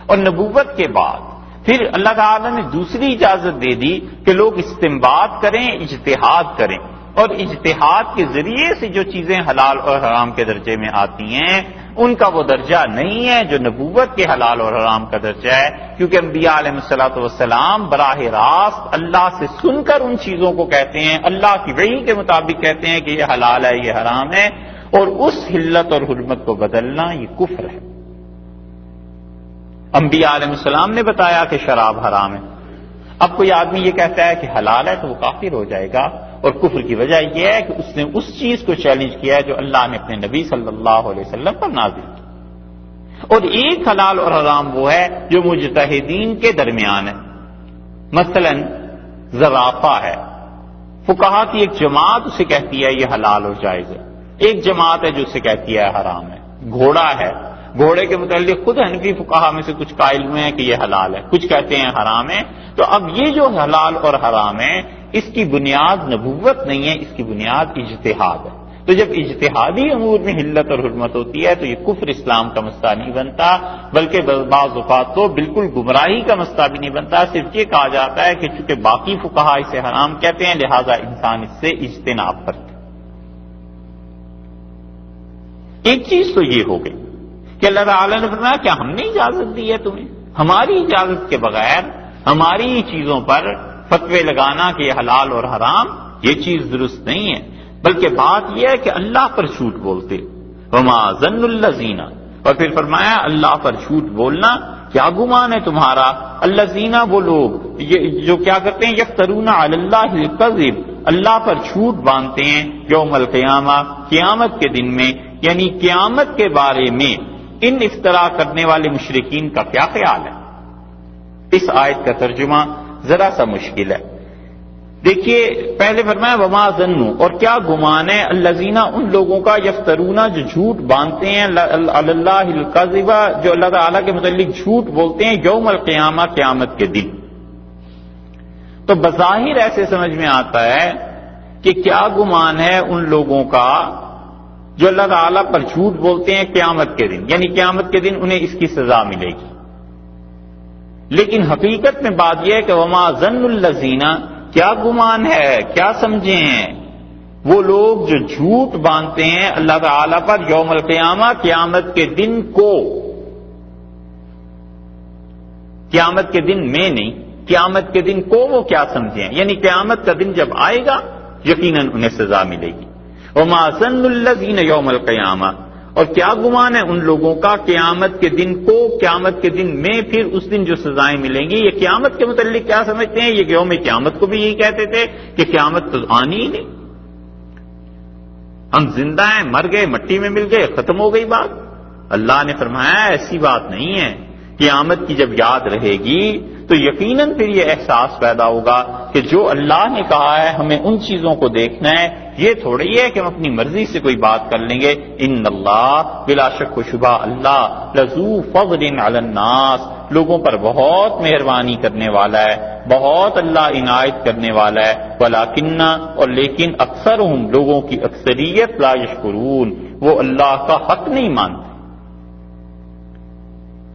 اور نبوت کے بعد پھر اللہ تعالیٰ نے دوسری اجازت دے دی کہ لوگ استنباط کریں، اجتہاد کریں، اور اجتہاد کے ذریعے سے جو چیزیں حلال اور حرام کے درجے میں آتی ہیں ان کا وہ درجہ نہیں ہے جو نبوت کے حلال اور حرام کا درجہ ہے، کیونکہ انبیاء علیہ الصلوۃ والسلام براہ راست اللہ سے سن کر ان چیزوں کو کہتے ہیں، اللہ کی وحی کے مطابق کہتے ہیں کہ یہ حلال ہے یہ حرام ہے، اور اس حلت اور حرمت کو بدلنا یہ کفر ہے۔ انبیاء علیہ السلام نے بتایا کہ شراب حرام ہے، اب کوئی آدمی یہ کہتا ہے کہ حلال ہے تو وہ کافر ہو جائے گا، اور کفر کی وجہ یہ ہے کہ اس نے اس چیز کو چیلنج کیا ہے جو اللہ نے اپنے نبی صلی اللہ علیہ وسلم پر نازل کی۔ اور ایک حلال اور حرام وہ ہے جو مجتہدین کے درمیان ہے، مثلا زرافہ ہے، فقہا کی ایک جماعت اسے کہتی ہے یہ حلال اور جائز ہے، ایک جماعت ہے جو اسے کہتی ہے حرام ہے۔ گھوڑا ہے، گھوڑے کے متعلق خود حنفی فقہا میں سے کچھ قائل ہوئے ہیں کہ یہ حلال ہے، کچھ کہتے ہیں حرام ہے۔ تو اب یہ جو حلال اور حرام ہے اس کی بنیاد نبوت نہیں ہے، اس کی بنیاد اجتہاد ہے۔ تو جب اجتہادی امور میں حلت اور حرمت ہوتی ہے تو یہ کفر اسلام کا مسئلہ نہیں بنتا، بلکہ بعض اوقات تو بالکل گمراہی کا مسئلہ بھی نہیں بنتا، صرف یہ کہا جاتا ہے کہ چونکہ باقی فقہا اسے حرام کہتے ہیں لہذا انسان اس سے اجتناب کرتے۔ ایک چیز تو یہ ہو گئی کہ اللہ تعالیٰ نے فرمایا کیا ہم نے اجازت دی ہے تمہیں؟ ہماری اجازت کے بغیر ہماری چیزوں پر فتوے لگانا کہ یہ حلال اور حرام، یہ چیز درست نہیں ہے، بلکہ بات یہ ہے کہ اللہ پر جھوٹ بولتے. وما ظن الذین، اور پھر فرمایا اللہ پر جھوٹ بولنا کیا گمان ہے تمہارا، الذین وہ لوگ جو کیا کرتے ہیں، یفترون علی اللہ الکذب، اللہ پر جھوٹ باندھتے ہیں، یوم القیامہ، قیامت کے دن میں، یعنی قیامت کے بارے میں ان افترا کرنے والے مشرکین کا کیا خیال ہے؟ اس آیت کا ترجمہ ذرا سا مشکل ہے. دیکھیے پہلے فرمایا وما ظنوا، اور کیا گمان ہے، الذین ان لوگوں کا، یفترون جو جھوٹ باندھتے ہیں، علی اللہ الکذب جو اللہ تعالیٰ کے متعلق جھوٹ بولتے ہیں، یوم القیامہ قیامت کے دن. تو بظاہر ایسے سمجھ میں آتا ہے کہ کیا گمان ہے ان لوگوں کا جو اللہ تعالیٰ پر جھوٹ بولتے ہیں قیامت کے دن، یعنی قیامت کے دن انہیں اس کی سزا ملے گی. لیکن حقیقت میں بات یہ ہے کہ وما ظن الذین، کیا گمان ہے، کیا سمجھے ہیں وہ لوگ جو جھوٹ باندھتے ہیں اللہ تعالیٰ پر یوم القیامہ، قیامت کے دن کو، قیامت کے دن میں نہیں، قیامت کے دن کو وہ کیا سمجھے ہیں، یعنی قیامت کا دن جب آئے گا یقیناً انہیں سزا ملے گی. وما ظن الذین یوم القیامہ، اور کیا گمان ہے ان لوگوں کا قیامت کے دن کو، قیامت کے دن میں پھر اس دن جو سزائیں ملیں گی. یہ قیامت کے متعلق کیا سمجھتے ہیں؟ یہ یوم قیامت کو بھی یہی کہتے تھے کہ قیامت تو آنی ہی نہیں، ہم زندہ ہیں، مر گئے، مٹی میں مل گئے، ختم ہو گئی بات. اللہ نے فرمایا ایسی بات نہیں ہے. قیامت کی جب یاد رہے گی تو یقیناً پھر یہ احساس پیدا ہوگا کہ جو اللہ نے کہا ہے ہمیں ان چیزوں کو دیکھنا ہے، یہ تھوڑی ہے کہ ہم اپنی مرضی سے کوئی بات کر لیں گے. ان اللہ، بلا شک و شبہ اللہ، لذو فضل علی الناس، لوگوں پر بہت مہربانی کرنے والا ہے، بہت اللہ عنایت کرنے والا ہے. ولکن، اور لیکن اکثرہم، لوگوں کی اکثریت، لا یشکرون، وہ اللہ کا حق نہیں مانتے.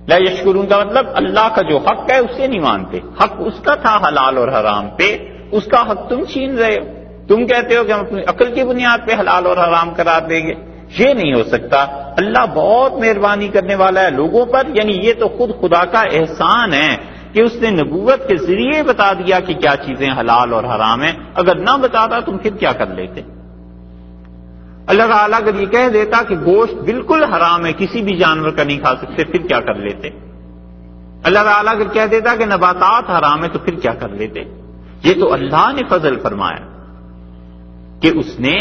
لا یشکرون کا مطلب اللہ کا جو حق ہے اسے نہیں مانتے. حق اس کا تھا حلال اور حرام پہ، اس کا حق تم چھین رہے ہو. تم کہتے ہو کہ ہم اپنی عقل کی بنیاد پہ حلال اور حرام قرار دیں گے، یہ نہیں ہو سکتا. اللہ بہت مہربانی کرنے والا ہے لوگوں پر، یعنی یہ تو خود خدا کا احسان ہے کہ اس نے نبوت کے ذریعے بتا دیا کہ کیا چیزیں حلال اور حرام ہیں. اگر نہ بتاتا تم پھر کیا کر لیتے؟ اللہ تعالیٰ اگر یہ کہہ دیتا کہ گوشت بالکل حرام ہے، کسی بھی جانور کا نہیں کھا سکتے، پھر کیا کر لیتے؟ اللہ تعالیٰ اگر کہہ دیتا کہ نباتات حرام ہے تو پھر کیا کر لیتے؟ یہ تو اللہ نے فضل فرمایا کہ اس نے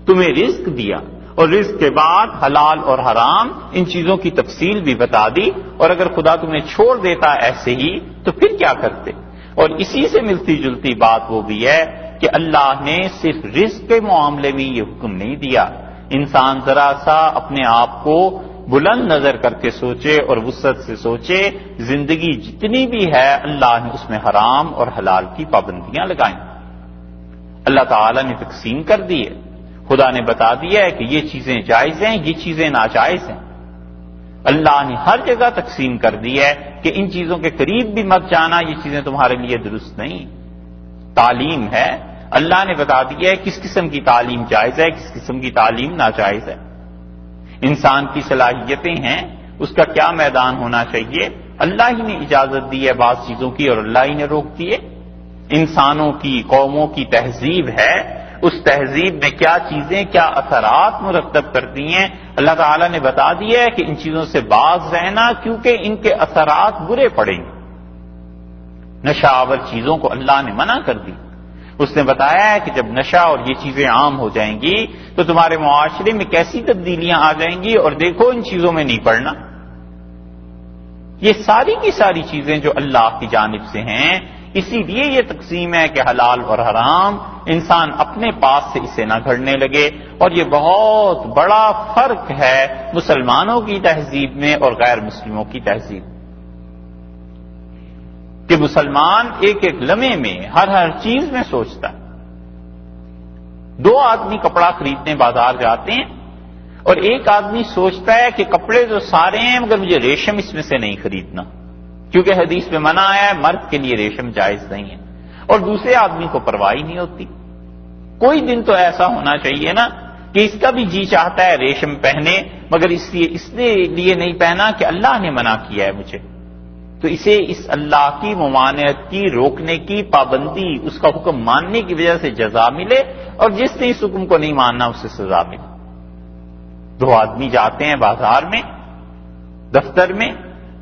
تمہیں رزق دیا، اور رزق کے بعد حلال اور حرام ان چیزوں کی تفصیل بھی بتا دی. اور اگر خدا تمہیں چھوڑ دیتا ایسے ہی تو پھر کیا کرتے؟ اور اسی سے ملتی جلتی بات وہ بھی ہے کہ اللہ نے صرف رزق کے معاملے میں یہ حکم نہیں دیا. انسان ذرا سا اپنے آپ کو بلند نظر کر کے سوچے اور وسعت سے سوچے، زندگی جتنی بھی ہے اللہ نے اس میں حرام اور حلال کی پابندیاں لگائیں. اللہ تعالیٰ نے تقسیم کر دی ہے. خدا نے بتا دیا ہے کہ یہ چیزیں جائز ہیں، یہ چیزیں ناجائز ہیں. اللہ نے ہر جگہ تقسیم کر دی ہے کہ ان چیزوں کے قریب بھی مت جانا، یہ چیزیں تمہارے لیے درست نہیں. تعلیم ہے، اللہ نے بتا دیا ہے کس قسم کی تعلیم جائز ہے، کس قسم کی تعلیم ناجائز ہے. انسان کی صلاحیتیں ہیں، اس کا کیا میدان ہونا چاہیے، اللہ ہی نے اجازت دی ہے بعض چیزوں کی اور اللہ ہی نے روک دی ہے. انسانوں کی، قوموں کی تہذیب ہے، اس تہذیب میں کیا چیزیں، کیا اثرات مرتب کرتی ہیں، اللہ تعالیٰ نے بتا دیا ہے کہ ان چیزوں سے باز رہنا کیونکہ ان کے اثرات برے پڑیں گے. نشہ آور چیزوں کو اللہ نے منع کر دی. اس نے بتایا ہے کہ جب نشہ اور یہ چیزیں عام ہو جائیں گی تو تمہارے معاشرے میں کیسی تبدیلیاں آ جائیں گی، اور دیکھو ان چیزوں میں نہیں پڑنا. یہ ساری کی ساری چیزیں جو اللہ کی جانب سے ہیں، اسی لیے یہ تقسیم ہے کہ حلال اور حرام انسان اپنے پاس سے اسے نہ گھڑنے لگے. اور یہ بہت بڑا فرق ہے مسلمانوں کی تہذیب میں اور غیر مسلموں کی تہذیب، کہ مسلمان ایک ایک لمحے میں ہر چیز میں سوچتا ہے. دو آدمی کپڑا خریدنے بازار جاتے ہیں اور ایک آدمی سوچتا ہے کہ کپڑے جو سارے ہیں مگر مجھے ریشم اس میں سے نہیں خریدنا کیونکہ حدیث میں منع آیا ہے مرد کے لیے ریشم جائز نہیں ہے. اور دوسرے آدمی کو پرواہ نہیں ہوتی. کوئی دن تو ایسا ہونا چاہیے نا کہ اس کا بھی جی چاہتا ہے ریشم پہنے مگر اس لیے نہیں پہنا کہ اللہ نے منع کیا ہے مجھے، تو اسے اس اللہ کی ممانعت کی، روکنے کی، پابندی، اس کا حکم ماننے کی وجہ سے جزا ملے، اور جس نے اس حکم کو نہیں ماننا اسے سزا ملے۔ دو آدمی جاتے ہیں بازار میں، دفتر میں،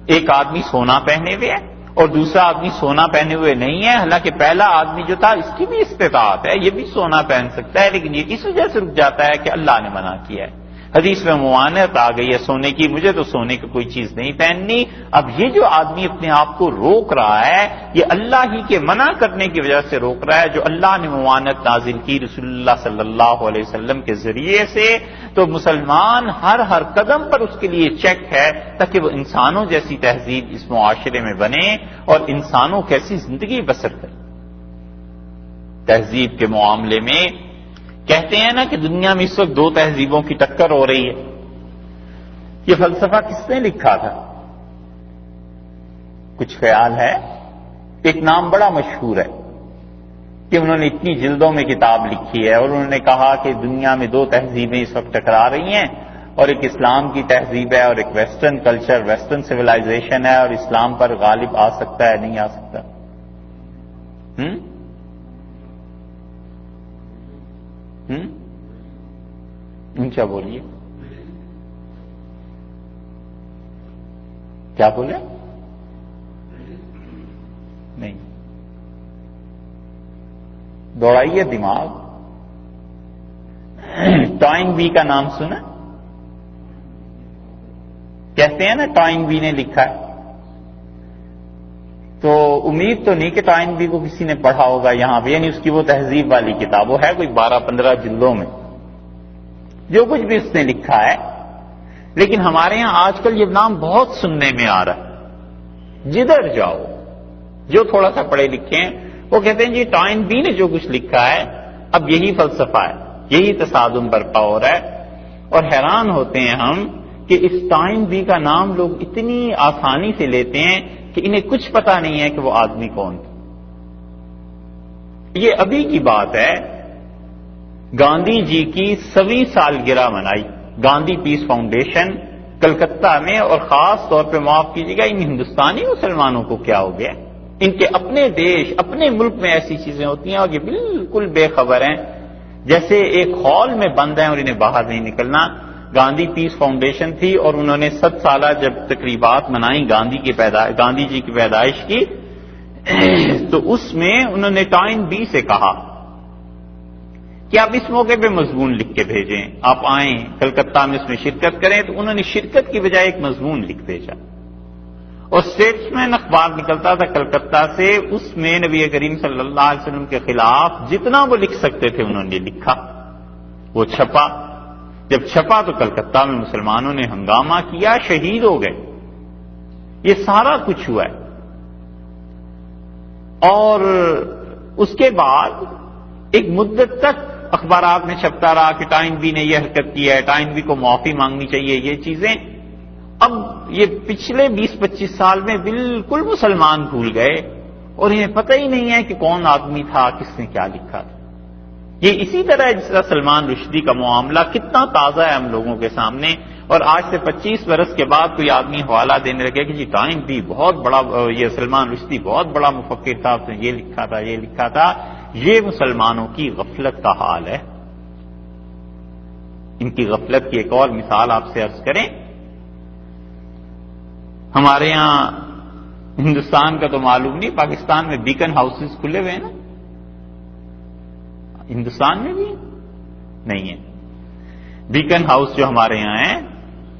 ایک آدمی سونا پہنے ہوئے ہے اور دوسرا آدمی سونا پہنے ہوئے نہیں ہے، حالانکہ پہلا آدمی جو تھا اس کی بھی استطاعت ہے، یہ بھی سونا پہن سکتا ہے، لیکن یہ اس وجہ سے رک جاتا ہے کہ اللہ نے منع کیا ہے۔ حدیث میں ممانعت آ گئی ہے سونے کی، مجھے تو سونے کی کوئی چیز نہیں پہننی۔ اب یہ جو آدمی اپنے آپ کو روک رہا ہے، یہ اللہ ہی کے منع کرنے کی وجہ سے روک رہا ہے، جو اللہ نے ممانعت نازل کی رسول اللہ صلی اللہ علیہ وسلم کے ذریعے سے۔ تو مسلمان ہر قدم پر اس کے لیے چیک ہے تاکہ وہ انسانوں جیسی تہذیب اس معاشرے میں بنے اور انسانوں کیسی زندگی بسر کرے۔ تہذیب کے معاملے میں کہتے ہیں نا کہ دنیا میں اس وقت دو تہذیبوں کی ٹکر ہو رہی ہے۔ یہ فلسفہ کس نے لکھا تھا؟ کچھ خیال ہے؟ ایک نام بڑا مشہور ہے کہ انہوں نے اتنی جلدوں میں کتاب لکھی ہے، اور انہوں نے کہا کہ دنیا میں دو تہذیبیں اس وقت ٹکرا رہی ہیں، اور ایک اسلام کی تہذیب ہے اور ایک ویسٹرن کلچر، ویسٹرن سویلائزیشن ہے، اور اسلام پر غالب آ سکتا ہے نہیں آ سکتا؟ اونچا بولیے، کیا بولے؟ نہیں، دوڑائیے دماغ۔ ٹائن بی کا نام سنا؟ کہتے ہیں نا ٹائن بی نے لکھا ہے، تو امید تو نہیں کہ ٹائن بی کو کسی نے پڑھا ہوگا یہاں پہ، یعنی اس کی وہ تہذیب والی کتاب، وہ ہے کوئی 12-15 جلدوں میں جو کچھ بھی اس نے لکھا ہے، لیکن ہمارے ہاں آج کل یہ نام بہت سننے میں آ رہا ہے۔ جدھر جاؤ جو تھوڑا سا پڑھے لکھے ہیں وہ کہتے ہیں جی ٹائن بی نے جو کچھ لکھا ہے اب یہی فلسفہ ہے، یہی تصادم برپا ہو رہا ہے، اور حیران ہوتے ہیں ہم کہ اس ٹائن بی کا نام لوگ اتنی آسانی سے لیتے ہیں کہ انہیں کچھ پتا نہیں ہے کہ وہ آدمی کون تھا۔ یہ ابھی کی بات ہے، گاندھی جی کی 100ویں سالگرہ منائی گاندھی پیس فاؤنڈیشن کلکتہ میں، اور خاص طور پہ معاف کیجیے گا ان ہندوستانی مسلمانوں کو کیا ہو گیا، ان کے اپنے دیش اپنے ملک میں ایسی چیزیں ہوتی ہیں اور یہ بالکل بے خبر ہیں، جیسے ایک ہال میں بند ہیں اور انہیں باہر نہیں نکلنا۔ گاندھی پیس فاؤنڈیشن تھی اور انہوں نے 100 سالہ جب تقریبات منائیں گاندھی جی کی پیدائش کی، تو اس میں انہوں نے ٹائن بی سے کہا کہ آپ اس موقع پہ مضمون لکھ کے بھیجیں، آپ آئیں کلکتہ میں اس میں شرکت کریں، تو انہوں نے شرکت کی بجائے ایک مضمون لکھ بھیجا، اور اسٹیٹسمین اخبار نکلتا تھا کلکتہ سے، اس میں نبی کریم صلی اللہ علیہ وسلم کے خلاف جتنا وہ لکھ سکتے تھے انہوں نے لکھا، وہ چھپا۔ جب چھپا تو کلکتہ میں مسلمانوں نے ہنگامہ کیا، شہید ہو گئے، یہ سارا کچھ ہوا ہے۔ اور اس کے بعد ایک مدت تک اخبارات میں چھپتا رہا کہ ٹائن بی نے یہ حرکت کی ہے، ٹائن بی کو معافی مانگنی چاہیے، یہ چیزیں۔ اب یہ پچھلے 20-25 سال میں بالکل مسلمان بھول گئے اور انہیں پتہ ہی نہیں ہے کہ کون آدمی تھا، کس نے کیا لکھا تھا۔ یہ اسی طرح ہے جس طرح سلمان رشدی کا معاملہ کتنا تازہ ہے ہم لوگوں کے سامنے، اور آج سے 25 برس کے بعد کوئی آدمی حوالہ دینے لگے کہ جی ٹائن بی بہت بڑا، یہ سلمان رشدی بہت بڑا مفکر تھا، اس نے یہ لکھا تھا، یہ لکھا تھا۔ یہ مسلمانوں کی غفلت کا حال ہے۔ ان کی غفلت کی ایک اور مثال آپ سے عرض کریں، ہمارے یہاں ہندوستان کا تو معلوم نہیں، پاکستان میں بیکن ہاؤسز کھلے ہوئے ہیں نا، ہندوستان میں بھی نہیں ہے۔ بیکن ہاؤس جو ہمارے یہاں ہے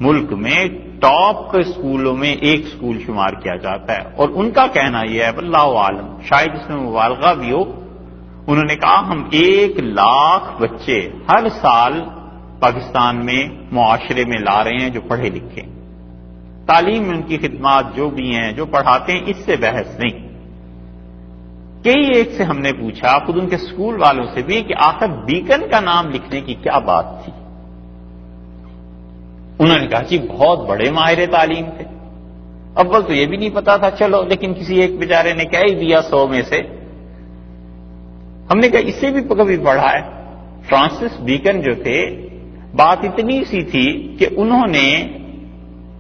ملک میں ٹاپ کے اسکولوں میں ایک اسکول شمار کیا جاتا ہے، اور ان کا کہنا یہ ہے، واللہ عالم شاید اس میں مبالغہ بھی ہو، انہوں نے کہا ہم 1 لاکھ بچے ہر سال پاکستان میں معاشرے میں لا رہے ہیں جو پڑھے لکھے، تعلیم میں ان کی خدمات جو بھی ہیں، جو پڑھاتے ہیں، اس سے بحث نہیں۔ کئی ایک سے ہم نے پوچھا، خود ان کے اسکول والوں سے بھی، کہ آخر بیکن کا نام لکھنے کی کیا بات تھی؟ انہوں نے کہا جی بہت بڑے ماہر تعلیم تھے، اول تو یہ بھی نہیں پتا تھا، چلو لیکن کسی ایک بیچارے نے کہہ ہی دیا 100 میں سے۔ ہم نے کہا اسے بھی کبھی پڑھا ہے؟ فرانسس بیکن جو تھے بات اتنی سی تھی کہ انہوں نے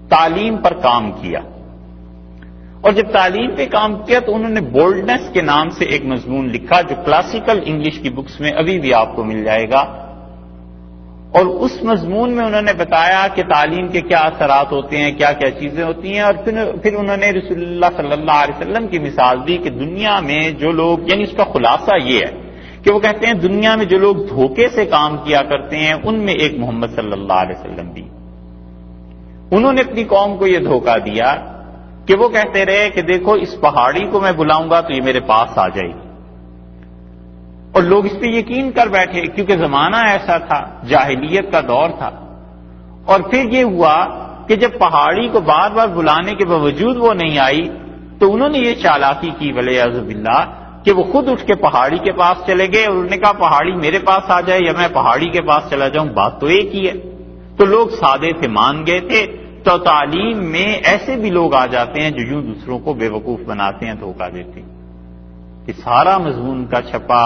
تعلیم پر کام کیا، اور جب تعلیم پہ کام کیا تو انہوں نے بولڈنس کے نام سے ایک مضمون لکھا جو کلاسیکل انگلش کی بکس میں ابھی بھی آپ کو مل جائے گا، اور اس مضمون میں انہوں نے بتایا کہ تعلیم کے کیا اثرات ہوتے ہیں، کیا کیا چیزیں ہوتی ہیں، اور پھر انہوں نے رسول اللہ صلی اللہ علیہ وسلم کی مثال دی کہ دنیا میں جو لوگ، یعنی اس کا خلاصہ یہ ہے کہ وہ کہتے ہیں دنیا میں جو لوگ دھوکے سے کام کیا کرتے ہیں ان میں ایک محمد صلی اللہ علیہ وسلم بھی۔ انہوں نے اپنی قوم کو یہ دھوکہ دیا کہ وہ کہتے رہے کہ دیکھو اس پہاڑی کو میں بلاؤں گا تو یہ میرے پاس آ جائے گی، اور لوگ اس پہ یقین کر بیٹھے کیونکہ زمانہ ایسا تھا، جاہلیت کا دور تھا۔ اور پھر یہ ہوا کہ جب پہاڑی کو بار بار بلانے کے باوجود وہ نہیں آئی تو انہوں نے یہ چالاکی کی والعیاذ باللہ کہ وہ خود اٹھ کے پہاڑی کے پاس چلے گئے، اور انہوں نے کہا پہاڑی میرے پاس آ جائے یا میں پہاڑی کے پاس چلا جاؤں، بات تو ایک ہی ہے۔ تو لوگ سادے تھے، مان گئے تھے۔ تو تعلیم میں ایسے بھی لوگ آ جاتے ہیں جو یوں دوسروں کو بے وقوف بناتے ہیں، دھوکہ دیتے ہیں۔ یہ سارا مضمون کا چھپا،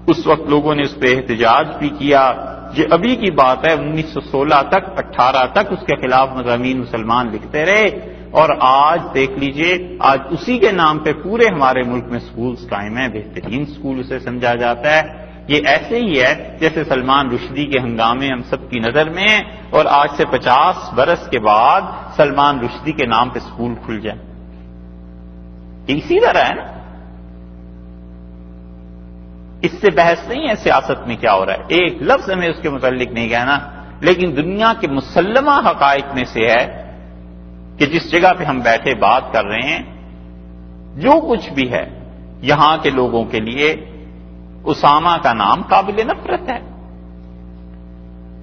اس وقت لوگوں نے اس پہ احتجاج بھی کیا۔ یہ ابھی کی بات ہے، 1916 تک 18 تک اس کے خلاف مضامین مسلمان لکھتے رہے، اور آج دیکھ لیجئے، آج اسی کے نام پہ پورے ہمارے ملک میں سکولز قائم ہیں، بہترین سکول اسے سمجھا جاتا ہے۔ یہ ایسے ہی ہے جیسے سلمان رشدی کے ہنگامے ہم سب کی نظر میں ہیں، اور آج سے 50 برس کے بعد سلمان رشدی کے نام پہ سکول کھل جائیں۔ اسی طرح ہے نا، اس سے بحث نہیں ہے سیاست میں کیا ہو رہا ہے، ایک لفظ ہمیں اس کے متعلق نہیں کہنا، لیکن دنیا کے مسلمہ حقائق میں سے ہے کہ جس جگہ پہ ہم بیٹھے بات کر رہے ہیں، جو کچھ بھی ہے یہاں کے لوگوں کے لیے اسامہ کا نام قابل نفرت ہے۔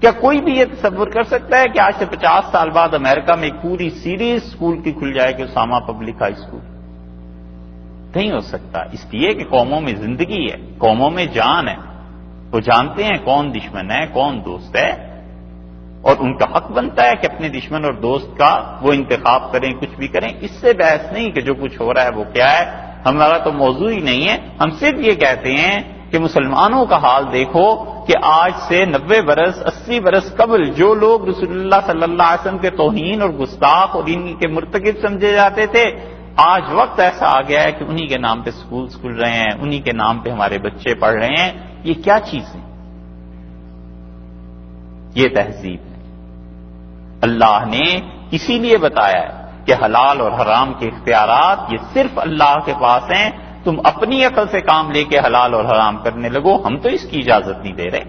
کیا کوئی بھی یہ تصور کر سکتا ہے کہ آج سے 50 سال بعد امریکہ میں ایک پوری سیریز اسکول کی کھل جائے کہ اسامہ پبلک ہائی اسکول؟ نہیں ہو سکتا، اس لیے کہ قوموں میں زندگی ہے، قوموں میں جان ہے، وہ جانتے ہیں کون دشمن ہے کون دوست ہے، اور ان کا حق بنتا ہے کہ اپنے دشمن اور دوست کا وہ انتخاب کریں، کچھ بھی کریں۔ اس سے بحث نہیں کہ جو کچھ ہو رہا ہے وہ کیا ہے، ہمارا تو موضوع ہی نہیں ہے۔ ہم صرف یہ کہتے ہیں کہ مسلمانوں کا حال دیکھو کہ آج سے 90 برس 80 برس قبل جو لوگ رسول اللہ صلی اللہ علیہ وسلم کے توہین اور گستاخ اور ان کے مرتکب سمجھے جاتے تھے، آج وقت ایسا آ گیا ہے کہ انہی کے نام پہ سکولز کھل رہے ہیں، انہی کے نام پہ ہمارے بچے پڑھ رہے ہیں۔ یہ کیا چیز ہے؟ یہ تہذیب ہے۔ اللہ نے اسی لیے بتایا ہے کہ حلال اور حرام کے اختیارات یہ صرف اللہ کے پاس ہیں، تم اپنی عقل سے کام لے کے حلال اور حرام کرنے لگو، ہم تو اس کی اجازت نہیں دے رہے۔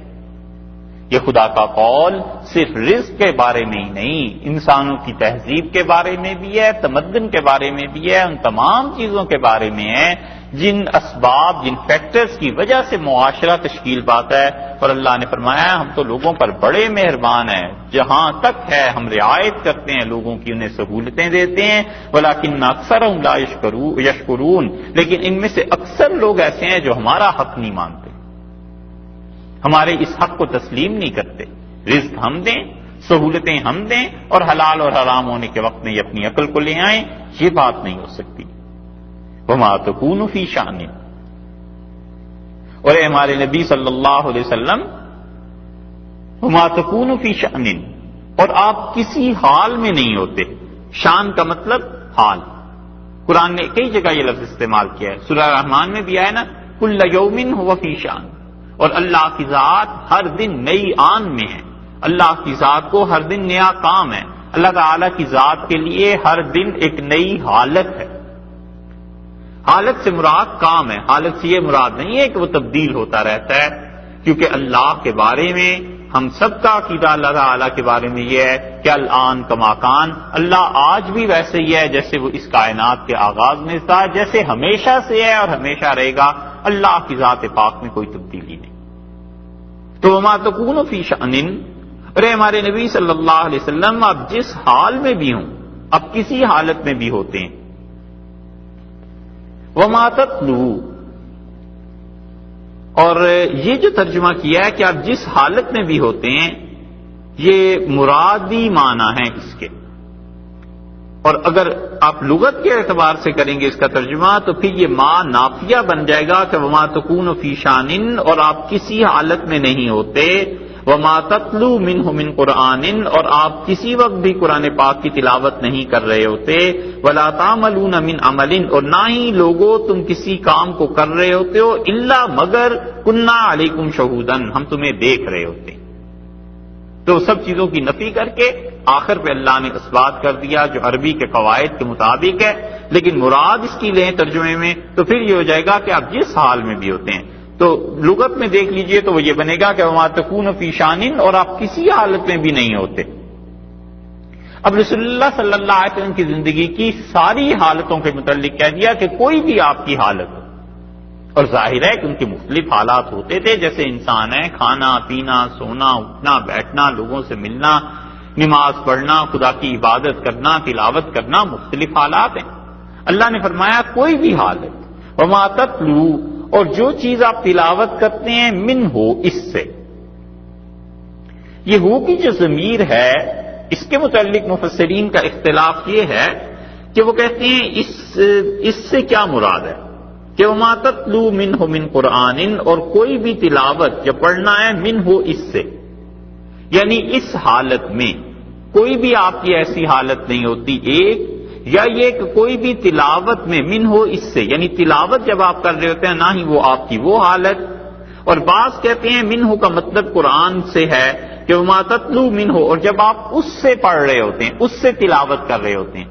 یہ خدا کا قول صرف رزق کے بارے میں ہی نہیں، انسانوں کی تہذیب کے بارے میں بھی ہے، تمدن کے بارے میں بھی ہے، ان تمام چیزوں کے بارے میں ہے جن اسباب جن فیکٹرز کی وجہ سے معاشرہ تشکیل پاتا ہے۔ اور اللہ نے فرمایا ہم تو لوگوں پر بڑے مہربان ہیں، جہاں تک ہے ہم رعایت کرتے ہیں لوگوں کی، انہیں سہولتیں دیتے ہیں، ولیکن اکثرهم لا یشکرون، لیکن ان میں سے اکثر لوگ ایسے ہیں جو ہمارا حق نہیں مانتے، ہمارے اس حق کو تسلیم نہیں کرتے۔ رزق ہم دیں، سہولتیں ہم دیں، اور حلال اور حرام ہونے کے وقت میں یہ اپنی عقل کو لے آئیں، یہ بات نہیں ہو سکتی۔ وما تکون فی شأن، اور ہمارے نبی صلی اللہ علیہ وسلم وما تکون فی شأن، اور آپ کسی حال میں نہیں ہوتے۔ شان کا مطلب حال، قرآن نے کئی جگہ یہ لفظ استعمال کیا ہے، سورہ رحمان میں بھی آیا نا، کل یوم هو فی شأن، اور اللہ کی ذات ہر دن نئی آن میں ہے، اللہ کی ذات کو ہر دن نیا کام ہے، اللہ تعالی کی ذات کے لیے ہر دن ایک نئی حالت ہے۔ حالت سے مراد کام ہے، حالت سے یہ مراد نہیں ہے کہ وہ تبدیل ہوتا رہتا ہے، کیونکہ اللہ کے بارے میں ہم سب کا عقیدہ اللہ تعالیٰ کے بارے میں یہ ہے کہ الآن کما کان، اللہ آج بھی ویسے ہی ہے جیسے وہ اس کائنات کے آغاز میں تھا، جیسے ہمیشہ سے ہے اور ہمیشہ رہے گا۔ اللہ کی ذات پاک میں کوئی تبدیلی نہیں۔ تو وما تکون فی شأن، ارے ہمارے نبی صلی اللہ علیہ وسلم آپ جس حال میں بھی ہوں، اب کسی حالت میں بھی ہوتے ہیں، وما تتلو، اور یہ جو ترجمہ کیا ہے کہ آپ جس حالت میں بھی ہوتے ہیں، یہ مرادی معنی ہے اس کے، اور اگر آپ لغت کے اعتبار سے کریں گے اس کا ترجمہ تو پھر یہ ما نافیہ بن جائے گا کہ وما تکون فی شان، اور آپ کسی حالت میں نہیں ہوتے، وما تتلو منہ من قرآن، اور آپ کسی وقت بھی قرآن پاک کی تلاوت نہیں کر رہے ہوتے، ولا تعملون من عمل، اور نہ ہی لوگوں تم کسی کام کو کر رہے ہوتے ہو، الا مگر کنا علیکم شہودن، ہم تمہیں دیکھ رہے ہوتے. تو سب چیزوں کی نفی کر کے آخر پہ اللہ نے اس بات کر دیا جو عربی کے قواعد کے مطابق ہے، لیکن مراد اس کی لیں ترجمے میں تو پھر یہ ہو جائے گا کہ آپ جس حال میں بھی ہوتے ہیں. تو لغت میں دیکھ لیجئے تو وہ یہ بنے گا کہ وما تکون فی شان، اور آپ کسی حالت میں بھی نہیں ہوتے. اب رسول اللہ صلی اللہ علیہ وسلم کی زندگی کی ساری حالتوں کے متعلق کہہ دیا کہ کوئی بھی آپ کی حالت ہو، اور ظاہر ہے کہ ان کے مختلف حالات ہوتے تھے، جیسے انسان ہے، کھانا پینا، سونا، اٹھنا بیٹھنا، لوگوں سے ملنا، نماز پڑھنا، خدا کی عبادت کرنا، تلاوت کرنا، مختلف حالات ہیں. اللہ نے فرمایا کوئی بھی حالت، وما تتلو، اور جو چیز آپ تلاوت کرتے ہیں، من ہو، اس سے. یہ ہو کی جو ضمیر ہے اس کے متعلق مفسرین کا اختلاف یہ ہے کہ وہ کہتے ہیں اس سے کیا مراد ہے کہ وما تتلو منہ من قرآن، اور کوئی بھی تلاوت جب پڑھنا ہے من ہو، اس سے، یعنی اس حالت میں کوئی بھی آپ کی ایسی حالت نہیں ہوتی. ایک یا یہ کہ کوئی بھی تلاوت میں من ہو، اس سے، یعنی تلاوت جب آپ کر رہے ہوتے ہیں نہ ہی وہ آپ کی وہ حالت. اور بعض کہتے ہیں من ہو کا مطلب قرآن سے ہے کہ وما تتلو من ہو، اور جب آپ اس سے پڑھ رہے ہوتے ہیں، اس سے تلاوت کر رہے ہوتے ہیں.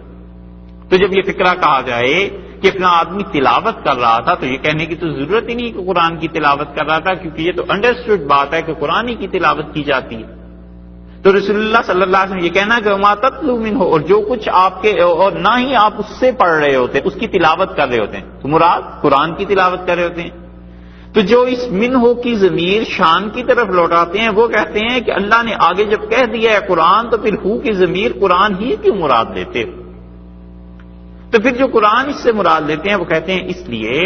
تو جب یہ فکرہ کہا جائے کہ اتنا آدمی تلاوت کر رہا تھا تو یہ کہنے کی تو ضرورت ہی نہیں کہ قرآن کی تلاوت کر رہا تھا، کیونکہ یہ تو انڈرسٹوڈ بات ہے کہ قرآن کی تلاوت کی جاتی ہے. تو رسول اللہ صلی اللہ علیہ وسلم یہ کہنا کہ وما تتلو منہ، اور جو کچھ آپ کے، اور نہ ہی آپ اس سے پڑھ رہے ہوتے، اس کی تلاوت کر رہے ہوتے ہیں، تو مراد قرآن کی تلاوت کر رہے ہوتے ہیں. تو جو اس من ہو کی ضمیر شان کی طرف لوٹاتے ہیں وہ کہتے ہیں کہ اللہ نے آگے جب کہہ دیا ہے قرآن تو پھر ہو کی ضمیر قرآن ہی کیوں مراد لیتے ہو؟ تو پھر جو قرآن اس سے مراد لیتے ہیں وہ کہتے ہیں اس لیے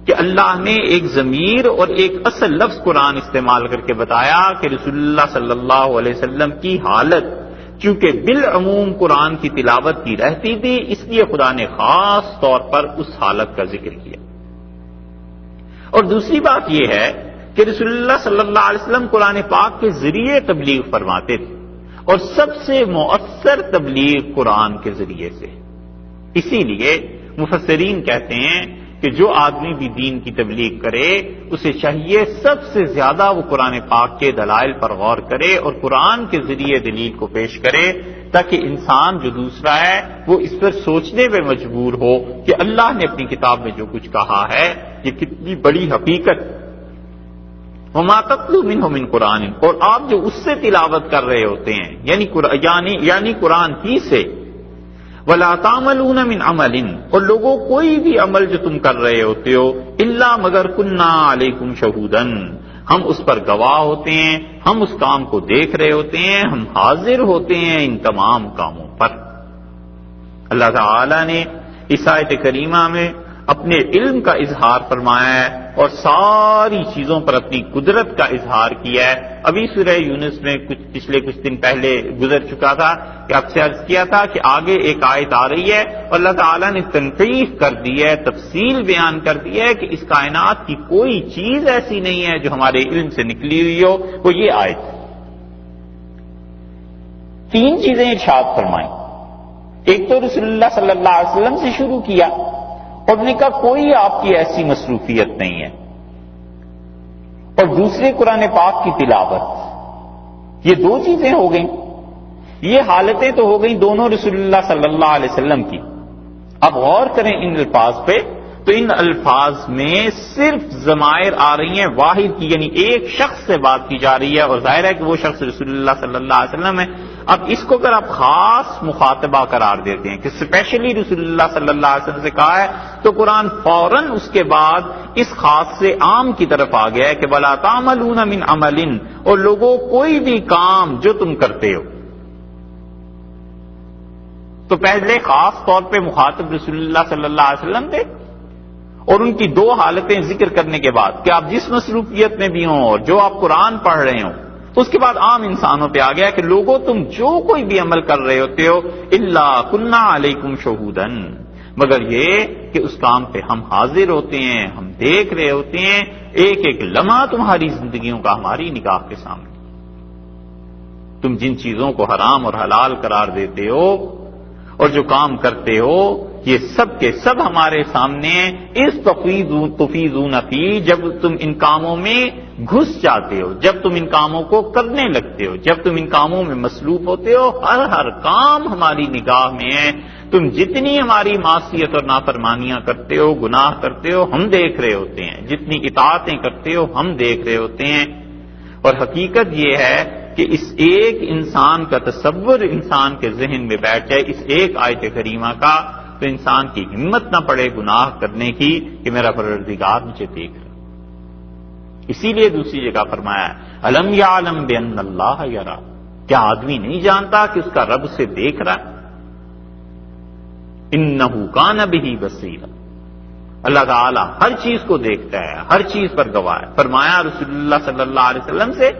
کہ اللہ نے ایک ضمیر اور ایک اصل لفظ قرآن استعمال کر کے بتایا کہ رسول اللہ صلی اللہ علیہ وسلم کی حالت چونکہ بالعموم قرآن کی تلاوت کی رہتی تھی، اس لیے خدا نے خاص طور پر اس حالت کا ذکر کیا. اور دوسری بات یہ ہے کہ رسول اللہ صلی اللہ علیہ وسلم قرآن پاک کے ذریعے تبلیغ فرماتے تھے، اور سب سے مؤثر تبلیغ قرآن کے ذریعے سے. اسی لیے مفسرین کہتے ہیں کہ جو آدمی بھی دین کی تبلیغ کرے اسے چاہیے سب سے زیادہ وہ قرآن پاک کے دلائل پر غور کرے اور قرآن کے ذریعے دلیل کو پیش کرے، تاکہ انسان جو دوسرا ہے وہ اس پر سوچنے پہ مجبور ہو کہ اللہ نے اپنی کتاب میں جو کچھ کہا ہے یہ کتنی بڑی حقیقت. وما تتلو منہ من قرآن، اور آپ جو اس سے تلاوت کر رہے ہوتے ہیں یعنی قرآن ہی سے، ولا تعملون من عمل، اور لوگوں کوئی بھی عمل جو تم کر رہے ہوتے ہو، الا مگر کنا علیکم شہودن، ہم اس پر گواہ ہوتے ہیں، ہم اس کام کو دیکھ رہے ہوتے ہیں، ہم حاضر ہوتے ہیں ان تمام کاموں پر. اللہ تعالی نے اس آیت کریمہ میں اپنے علم کا اظہار فرمایا ہے اور ساری چیزوں پر اپنی قدرت کا اظہار کیا ہے. ابھی سورہ یونس میں پچھلے کچھ دن پہلے گزر چکا تھا کہ آپ سے عرض کیا تھا کہ آگے ایک آیت آ رہی ہے اور اللہ تعالیٰ نے تنقیح کر دی ہے، تفصیل بیان کر دی ہے کہ اس کائنات کی کوئی چیز ایسی نہیں ہے جو ہمارے علم سے نکلی ہوئی ہو. وہ یہ آیت تین چیزیں ارشاد فرمائیں. ایک تو رسول اللہ صلی اللہ علیہ وسلم سے شروع کیا اور نے کہا کوئی آپ کی ایسی مصروفیت نہیں ہے، اور دوسرے قرآن پاک کی تلاوت. یہ دو چیزیں ہو گئیں، یہ حالتیں تو ہو گئیں دونوں رسول اللہ صلی اللہ علیہ وسلم کی. اب غور کریں ان الفاظ پہ تو ان الفاظ میں صرف ضمائر آ رہی ہیں واحد کی، یعنی ایک شخص سے بات کی جا رہی ہے اور ظاہر ہے کہ وہ شخص رسول اللہ صلی اللہ علیہ وسلم ہے. اب اس کو اگر آپ خاص مخاطبہ قرار دیتے ہیں کہ اسپیشلی رسول اللہ صلی اللہ علیہ وسلم سے کہا ہے تو قرآن فوراً اس کے بعد اس خاص سے عام کی طرف آ گیا ہے کہ ولا تعملون من عمل، اور لوگوں کوئی بھی کام جو تم کرتے ہو. تو پہلے خاص طور پہ مخاطب رسول اللہ صلی اللہ علیہ وسلم تھے اور ان کی دو حالتیں ذکر کرنے کے بعد کہ آپ جس مصروفیت میں بھی ہوں اور جو آپ قرآن پڑھ رہے ہوں، اس کے بعد عام انسانوں پہ آ گیا کہ لوگوں تم جو کوئی بھی عمل کر رہے ہوتے ہو الا کنا علیکم شہودن، مگر یہ کہ اس کام پہ ہم حاضر ہوتے ہیں، ہم دیکھ رہے ہوتے ہیں، ایک ایک لمحہ تمہاری زندگیوں کا ہماری نگاہ کے سامنے. تم جن چیزوں کو حرام اور حلال قرار دیتے ہو اور جو کام کرتے ہو یہ سب کے سب ہمارے سامنے ہیں. اس تفیضون فی، جب تم ان کاموں میں گھس جاتے ہو، جب تم ان کاموں کو کرنے لگتے ہو، جب تم ان کاموں میں مصروف ہوتے ہو، ہر کام ہماری نگاہ میں ہے. تم جتنی ہماری معصیت اور نافرمانیاں کرتے ہو، گناہ کرتے ہو، ہم دیکھ رہے ہوتے ہیں. جتنی اطاعتیں کرتے ہو ہم دیکھ رہے ہوتے ہیں. اور حقیقت یہ ہے کہ اس ایک انسان کا تصور انسان کے ذہن میں بیٹھ جائے اس ایک آیت کریمہ کا، تو انسان کی ہمت نہ پڑے گناہ کرنے کی کہ میرا پروردگار مجھے دیکھ رہا. اسی لیے دوسری جگہ فرمایا ہے الم یعلم بان اللہ یرا، کیا آدمی نہیں جانتا کہ اس کا رب سے دیکھ رہا ہے. انہ کان بہ بصیرا، اللہ تعالیٰ ہر چیز کو دیکھتا ہے، ہر چیز پر گواہ ہے. فرمایا رسول اللہ صلی اللہ علیہ وسلم سے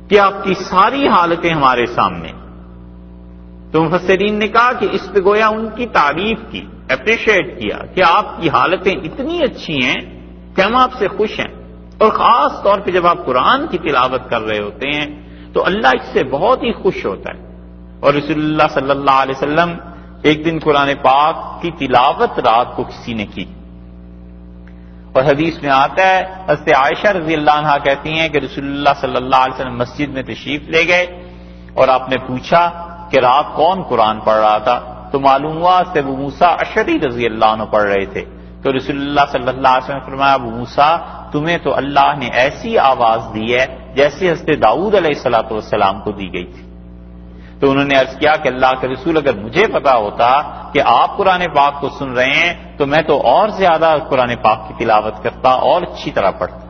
کہ آپ کی ساری حالتیں ہمارے سامنے. تو مفسرین نے کہا کہ اس پہ گویا ان کی تعریف کی، اپریشیٹ کیا کہ آپ کی حالتیں اتنی اچھی ہیں کہ ہم آپ سے خوش ہیں. اور خاص طور پہ جب آپ قرآن کی تلاوت کر رہے ہوتے ہیں تو اللہ اس سے بہت ہی خوش ہوتا ہے. اور رسول اللہ صلی اللہ علیہ وسلم ایک دن قرآن پاک کی تلاوت رات کو کسی نے کی، اور حدیث میں آتا ہے حضرت عائشہ رضی اللہ عنہا کہتی ہیں کہ رسول اللہ صلی اللہ علیہ وسلم مسجد میں تشریف لے گئے اور آپ نے پوچھا کہ رات کون قرآن پڑھ رہا تھا، تو معلوم ہوا کہ ابو موسیٰ اشعری رضی اللہ عنہ پڑھ رہے تھے. تو رسول اللہ صلی اللہ علیہ وسلم نے فرمایا ابو موسیٰ تمہیں تو اللہ نے ایسی آواز دی ہے جیسے حضرت داؤد علیہ الصلوۃ والسلام کو دی گئی تھی. تو انہوں نے عرض کیا کہ اللہ کے رسول اگر مجھے پتا ہوتا کہ آپ قرآن پاک کو سن رہے ہیں تو میں تو اور زیادہ قرآن پاک کی تلاوت کرتا اور اچھی طرح پڑھتا.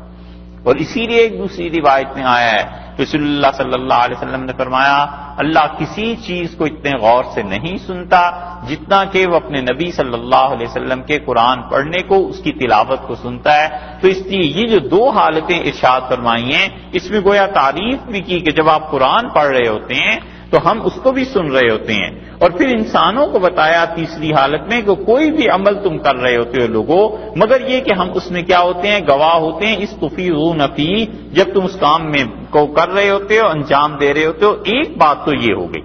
اور اسی لیے ایک دوسری روایت میں آیا ہے رسول اللہ صلی اللہ علیہ وسلم نے فرمایا اللہ کسی چیز کو اتنے غور سے نہیں سنتا جتنا کہ وہ اپنے نبی صلی اللہ علیہ وسلم کے قرآن پڑھنے کو، اس کی تلاوت کو سنتا ہے. تو اس لیے یہ جو دو حالتیں ارشاد فرمائی ہیں اس میں گویا تعریف بھی کی کہ جب آپ قرآن پڑھ رہے ہوتے ہیں تو ہم اس کو بھی سن رہے ہوتے ہیں. اور پھر انسانوں کو بتایا تیسری حالت میں کہ کوئی بھی عمل تم کر رہے ہوتے ہو لوگوں، مگر یہ کہ ہم اس میں کیا ہوتے ہیں، گواہ ہوتے ہیں. اس تفیضون فی، جب تم اس کام میں کو کر رہے ہوتے ہو، انجام دے رہے ہوتے ہو. ایک بات تو یہ ہو گئی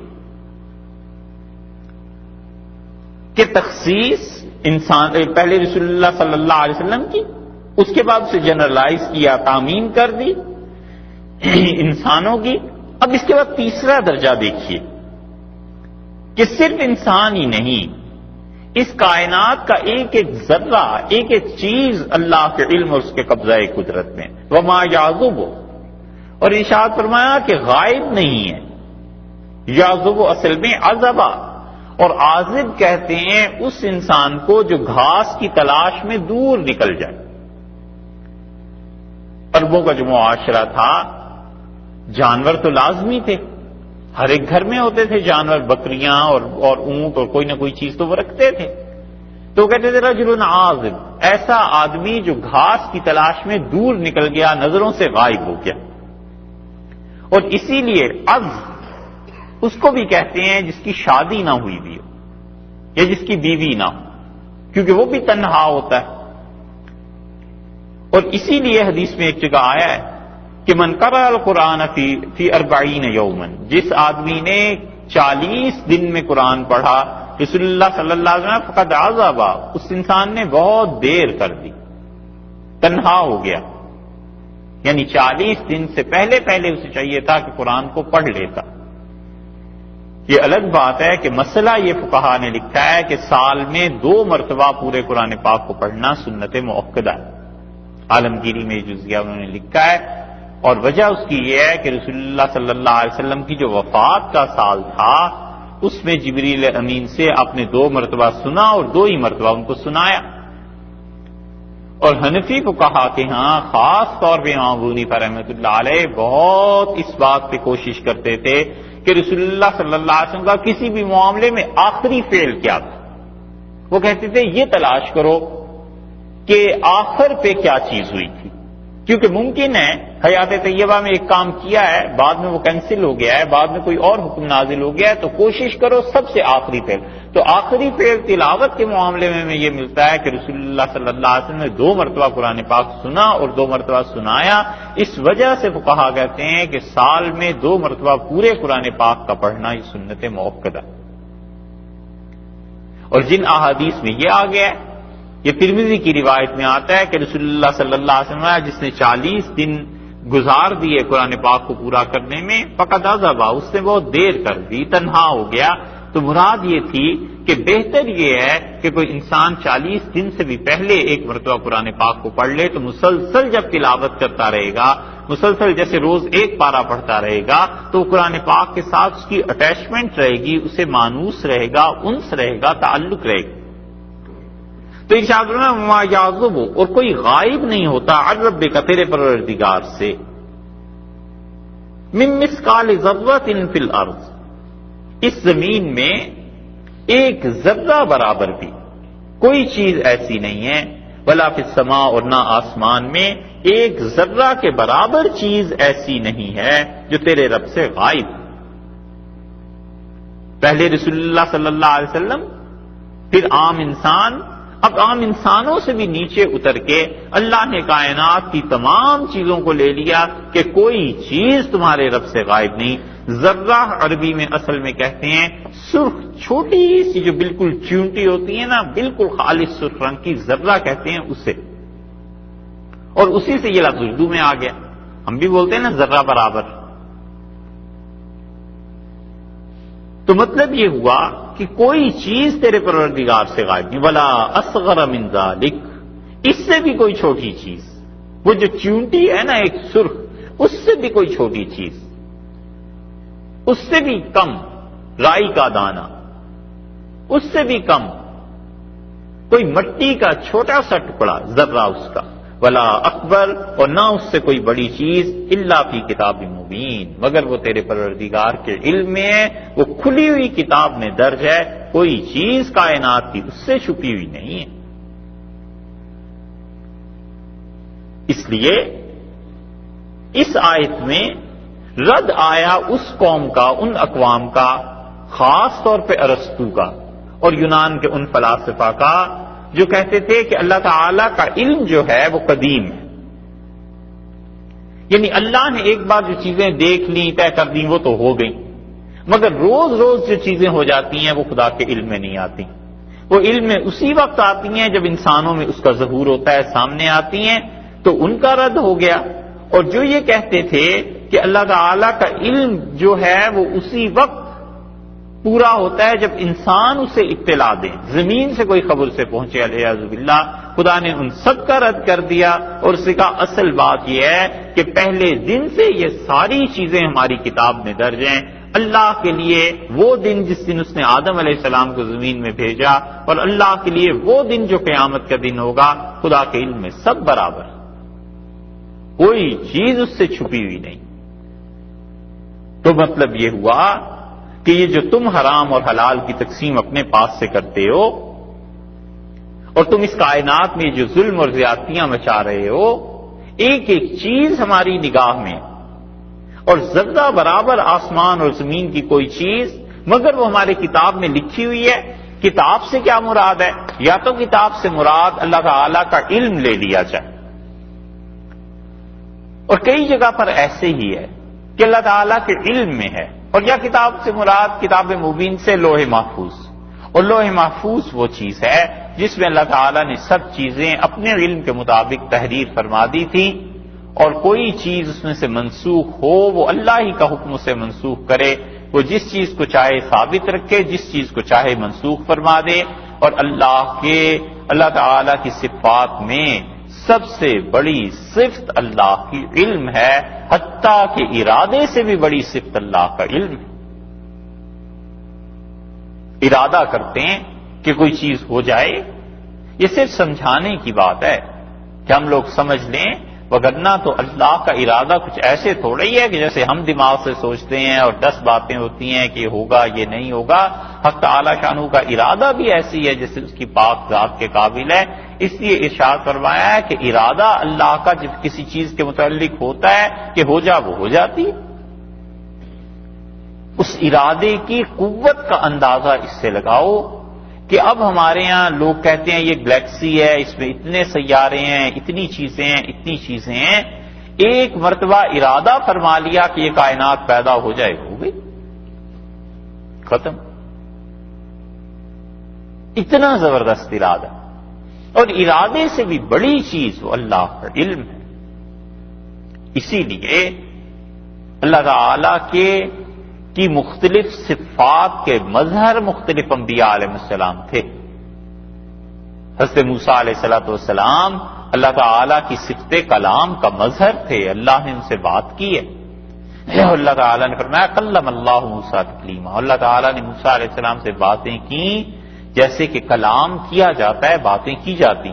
کہ تخصیص انسان پہلے رسول اللہ صلی اللہ علیہ وسلم کی، اس کے بعد اسے جنرلائز کیا، تعمیم کر دی انسانوں کی. اب اس کے بعد تیسرا درجہ دیکھیے کہ صرف انسان ہی نہیں، اس کائنات کا ایک ایک ذرہ، ایک ایک چیز اللہ کے علم اور اس کے قبضہ قدرت میں. وما یعزب، اور ارشاد فرمایا کہ غائب نہیں ہے. یعزب اصل میں عزبا، اور عازب کہتے ہیں اس انسان کو جو گھاس کی تلاش میں دور نکل جائے. عربوں کا جو معاشرہ تھا جانور تو لازمی تھے، ہر ایک گھر میں ہوتے تھے جانور، بکریاں اور اونٹ اور کوئی نہ کوئی چیز تو وہ رکھتے تھے. تو کہتے تھے رجل عازب، ایسا آدمی جو گھاس کی تلاش میں دور نکل گیا، نظروں سے غائب ہو گیا. اور اسی لیے عز اس کو بھی کہتے ہیں جس کی شادی نہ ہوئی بھی ہو یا جس کی بیوی نہ ہو، کیونکہ وہ بھی تنہا ہوتا ہے. اور اسی لیے حدیث میں ایک جگہ آیا ہے کہ من قرأ القرآن فی 40 یوما، جس آدمی نے 40 دن میں قرآن پڑھا، رسول اللہ صلی اللہ علیہ وسلم فقد عزب، اس انسان نے بہت دیر کر دی، تنہا ہو گیا. یعنی 40 دن سے پہلے اسے چاہیے تھا کہ قرآن کو پڑھ لیتا. یہ الگ بات ہے کہ مسئلہ یہ فقہا نے لکھا ہے کہ سال میں 2 مرتبہ پورے قرآن پاک کو پڑھنا سنت مؤکدہ ہے. عالمگیری میں جزیہ انہوں نے لکھا ہے، اور وجہ اس کی یہ ہے کہ رسول اللہ صلی اللہ علیہ وسلم کی جو وفات کا سال تھا اس میں جبریل امین سے آپ نے 2 مرتبہ سنا اور 2 ہی مرتبہ ان کو سنایا. اور حنفی فقہا کے ہاں خاص طور پہ امام ابو حنیفہ رحمۃ اللہ علیہ بہت اس بات پہ کوشش کرتے تھے کہ رسول اللہ صلی اللہ علیہ وسلم کا کسی بھی معاملے میں آخری فعل کیا تھا. وہ کہتے تھے یہ تلاش کرو کہ آخر پہ کیا چیز ہوئی تھی، کیونکہ ممکن ہے حیات طیبہ میں ایک کام کیا ہے، بعد میں وہ کینسل ہو گیا ہے، بعد میں کوئی اور حکم نازل ہو گیا ہے، تو کوشش کرو سب سے آخری فعل. تو آخری فعل تلاوت کے معاملے میں ہمیں یہ ملتا ہے کہ رسول اللہ صلی اللہ علیہ وسلم نے 2 مرتبہ قرآن پاک سنا اور 2 مرتبہ سنایا. اس وجہ سے فقہا کہتے ہیں کہ سال میں 2 مرتبہ پورے قرآن پاک کا پڑھنا یہ سنت موقدہ. اور جن احادیث میں یہ آ گیا ہے، یہ ترمذی کی روایت میں آتا ہے کہ رسول اللہ صلی اللہ علیہ وسلم جس نے 40 دن گزار دیے قرآن پاک کو پورا کرنے میں، فقط عذبا، اس نے بہت دیر کر دی، تنہا ہو گیا. تو مراد یہ تھی کہ بہتر یہ ہے کہ کوئی انسان 40 دن سے بھی پہلے ایک مرتبہ قرآن پاک کو پڑھ لے، تو مسلسل جب تلاوت کرتا رہے گا، مسلسل جیسے روز ایک پارہ پڑھتا رہے گا، تو قرآن پاک کے ساتھ اس کی اٹیچمنٹ رہے گی، اسے مانوس رہے گا، انس رہے گا، تعلق رہے گا. تو ارشاد فرمایا وما یعزب، اور کوئی غائب نہیں ہوتا عن ربک، تیرے پروردگار سے، من مثقال ذرۃ فی الارض، اس زمین میں ایک ذرہ برابر بھی کوئی چیز ایسی نہیں ہے، ولا فی السماء، اور نہ آسمان میں ایک ذرہ کے برابر چیز ایسی نہیں ہے جو تیرے رب سے غائب. پہلے رسول اللہ صلی اللہ علیہ وسلم، پھر عام انسان، اب عام انسانوں سے بھی نیچے اتر کے اللہ نے کائنات کی تمام چیزوں کو لے لیا کہ کوئی چیز تمہارے رب سے غائب نہیں. ذرہ عربی میں اصل میں کہتے ہیں سرخ چھوٹی سی جو بالکل چونٹی ہوتی ہے نا، بالکل خالص سرخ رنگ کی، ذرہ کہتے ہیں اسے. اور اسی سے یہ لفظ اردو میں آ گیا. ہم بھی بولتے ہیں نا ذرہ برابر. تو مطلب یہ ہوا کہ کوئی چیز تیرے پروردگار سے غائب نہیں. ولا اصغر من ذلک، اس سے بھی کوئی چھوٹی چیز، وہ جو چونٹی ہے نا ایک سرخ، اس سے بھی کوئی چھوٹی چیز، اس سے بھی کم رائی کا دانہ، اس سے بھی کم کوئی مٹی کا چھوٹا سا ٹکڑا ذرہ اس کا، ولا اکبر، اور نہ اس سے کوئی بڑی چیز، الا فی کتاب مبین، مگر وہ تیرے پروردگار کے علم میں ہے، وہ کھلی ہوئی کتاب میں درج ہے، کوئی چیز کائنات کی اس سے چھپی ہوئی نہیں ہے. اس لیے اس آیت میں رد آیا اس قوم کا، ان اقوام کا، خاص طور پہ ارسطو کا اور یونان کے ان فلاسفہ کا جو کہتے تھے کہ اللہ تعالی کا علم جو ہے وہ قدیم ہے. یعنی اللہ نے ایک بار جو چیزیں دیکھ لیں، طے کر دیں، وہ تو ہو گئیں، مگر روز روز جو چیزیں ہو جاتی ہیں وہ خدا کے علم میں نہیں آتی. وہ علم میں اسی وقت آتی ہیں جب انسانوں میں اس کا ظہور ہوتا ہے، سامنے آتی ہیں. تو ان کا رد ہو گیا. اور جو یہ کہتے تھے کہ اللہ تعالی کا علم جو ہے وہ اسی وقت پورا ہوتا ہے جب انسان اسے اطلاع دیں، زمین سے کوئی خبر سے پہنچے، علیہ باللہ، خدا نے ان سب کا رد کر دیا اور اس سے کہا اصل بات یہ ہے کہ پہلے دن سے یہ ساری چیزیں ہماری کتاب میں درج ہیں. اللہ کے لیے وہ دن جس دن اس نے آدم علیہ السلام کو زمین میں بھیجا، اور اللہ کے لیے وہ دن جو قیامت کا دن ہوگا، خدا کے علم میں سب برابر، کوئی چیز اس سے چھپی ہوئی نہیں. تو مطلب یہ ہوا کہ یہ جو تم حرام اور حلال کی تقسیم اپنے پاس سے کرتے ہو، اور تم اس کائنات میں جو ظلم اور زیادتیاں مچا رہے ہو، ایک ایک چیز ہماری نگاہ میں، اور ذرہ برابر آسمان اور زمین کی کوئی چیز، مگر وہ ہماری کتاب میں لکھی ہوئی ہے. کتاب سے کیا مراد ہے؟ یا تو کتاب سے مراد اللہ تعالی کا علم لے لیا جائے، اور کئی جگہ پر ایسے ہی ہے کہ اللہ تعالیٰ کے علم میں ہے، اور یا کتاب سے مراد کتاب مبین سے لوح محفوظ. اور لوح محفوظ وہ چیز ہے جس میں اللہ تعالیٰ نے سب چیزیں اپنے علم کے مطابق تحریر فرما دی تھی، اور کوئی چیز اس میں سے منسوخ ہو وہ اللہ ہی کا حکم سے منسوخ کرے. وہ جس چیز کو چاہے ثابت رکھے، جس چیز کو چاہے منسوخ فرما دے. اور اللہ تعالیٰ کی صفات میں سب سے بڑی صفت اللہ کی علم ہے، حتیٰ کہ ارادے سے بھی بڑی صفت اللہ کا علم ہے. ارادہ کرتے ہیں کہ کوئی چیز ہو جائے، یہ صرف سمجھانے کی بات ہے کہ ہم لوگ سمجھ لیں، وگرنہ تو اللہ کا ارادہ کچھ ایسے تھوڑا ہی ہے کہ جیسے ہم دماغ سے سوچتے ہیں اور 10 باتیں ہوتی ہیں کہ ہوگا یہ نہیں ہوگا. حق تعالی شانہ کا ارادہ بھی ایسی ہے جیسے اس کی پاک ذات کے قابل ہے. اس لیے ارشاد فرمایا ہے کہ ارادہ اللہ کا جب کسی چیز کے متعلق ہوتا ہے کہ ہو جا وہ ہو جاتی. اس ارادے کی قوت کا اندازہ اس سے لگاؤ کہ اب ہمارے ہاں لوگ کہتے ہیں یہ گلیکسی ہے، اس میں اتنے سیارے ہیں، اتنی چیزیں ہیں، اتنی چیزیں ہیں، ایک مرتبہ ارادہ فرما لیا کہ یہ کائنات پیدا ہو جائے، ہو گئی، ختم. اتنا زبردست ارادہ. اور ارادے سے بھی بڑی چیز وہ اللہ کا علم ہے. اسی لیے اللہ تعالی کی مختلف صفات کے مظہر مختلف انبیاء علیہ السلام تھے. حضرت موسیٰ علیہ السلام اللہ تعالی کی صفت کلام کا مظہر تھے، اللہ نے ان سے بات کی ہے. اللہ تعالیٰ نے فرمایا کلم اللہ موسیٰ تکلیما، اللہ تعالیٰ نے موسیٰ علیہ السلام سے باتیں کی جیسے کہ کلام کیا جاتا ہے، باتیں کی جاتی.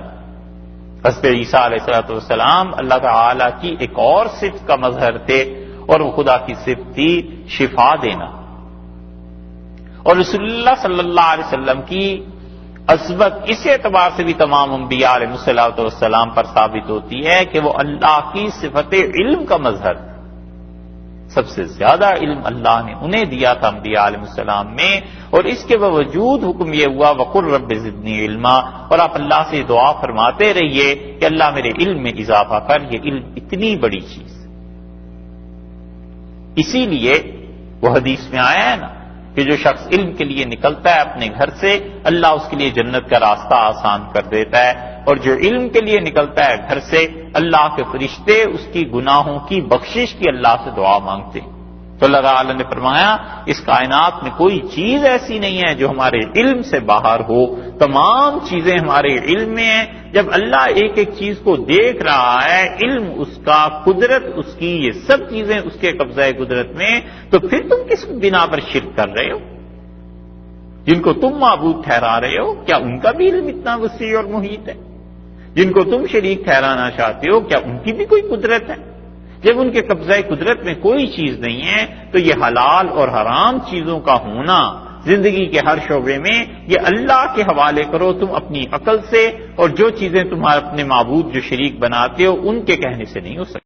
حضرت عیسیٰ علیہ السلام اللہ تعالیٰ کی ایک اور صفت کا مظہر تھے، اور وہ خدا کی صفت تھی شفا دینا. اور رسول اللہ صلی اللہ علیہ وسلم کی عظمت اس اعتبار سے بھی تمام انبیاء علیہ السلام پر ثابت ہوتی ہے کہ وہ اللہ کی صفت علم کا مظہر. سب سے زیادہ علم اللہ نے انہیں دیا تھا انبیاء علیہ السلام میں، اور اس کے باوجود حکم یہ ہوا وقل رب زدنی علما، اور آپ اللہ سے دعا فرماتے رہیے کہ اللہ میرے علم میں اضافہ کر. یہ علم اتنی بڑی چیز. اسی لیے وہ حدیث میں آیا ہے نا کہ جو شخص علم کے لیے نکلتا ہے اپنے گھر سے، اللہ اس کے لیے جنت کا راستہ آسان کر دیتا ہے، اور جو علم کے لیے نکلتا ہے گھر سے، اللہ کے فرشتے اس کی گناہوں کی بخشش کی اللہ سے دعا مانگتے ہیں. تو اللہ تعالی نے فرمایا اس کائنات میں کوئی چیز ایسی نہیں ہے جو ہمارے علم سے باہر ہو، تمام چیزیں ہمارے علم میں ہیں. جب اللہ ایک ایک چیز کو دیکھ رہا ہے، علم اس کا، قدرت اس کی، یہ سب چیزیں اس کے قبضہ قدرت میں، تو پھر تم کس بنا پر شرک کر رہے ہو؟ جن کو تم معبود ٹھہرا رہے ہو، کیا ان کا بھی علم اتنا وسیع اور محیط ہے؟ جن کو تم شریک ٹھہرانا چاہتے ہو، کیا ان کی بھی کوئی قدرت ہے؟ جب ان کے قبضہ قدرت میں کوئی چیز نہیں ہے، تو یہ حلال اور حرام چیزوں کا ہونا زندگی کے ہر شعبے میں یہ اللہ کے حوالے کرو تم اپنی عقل سے، اور جو چیزیں تم اپنے معبود جو شریک بناتے ہو ان کے کہنے سے نہیں ہو سکتی.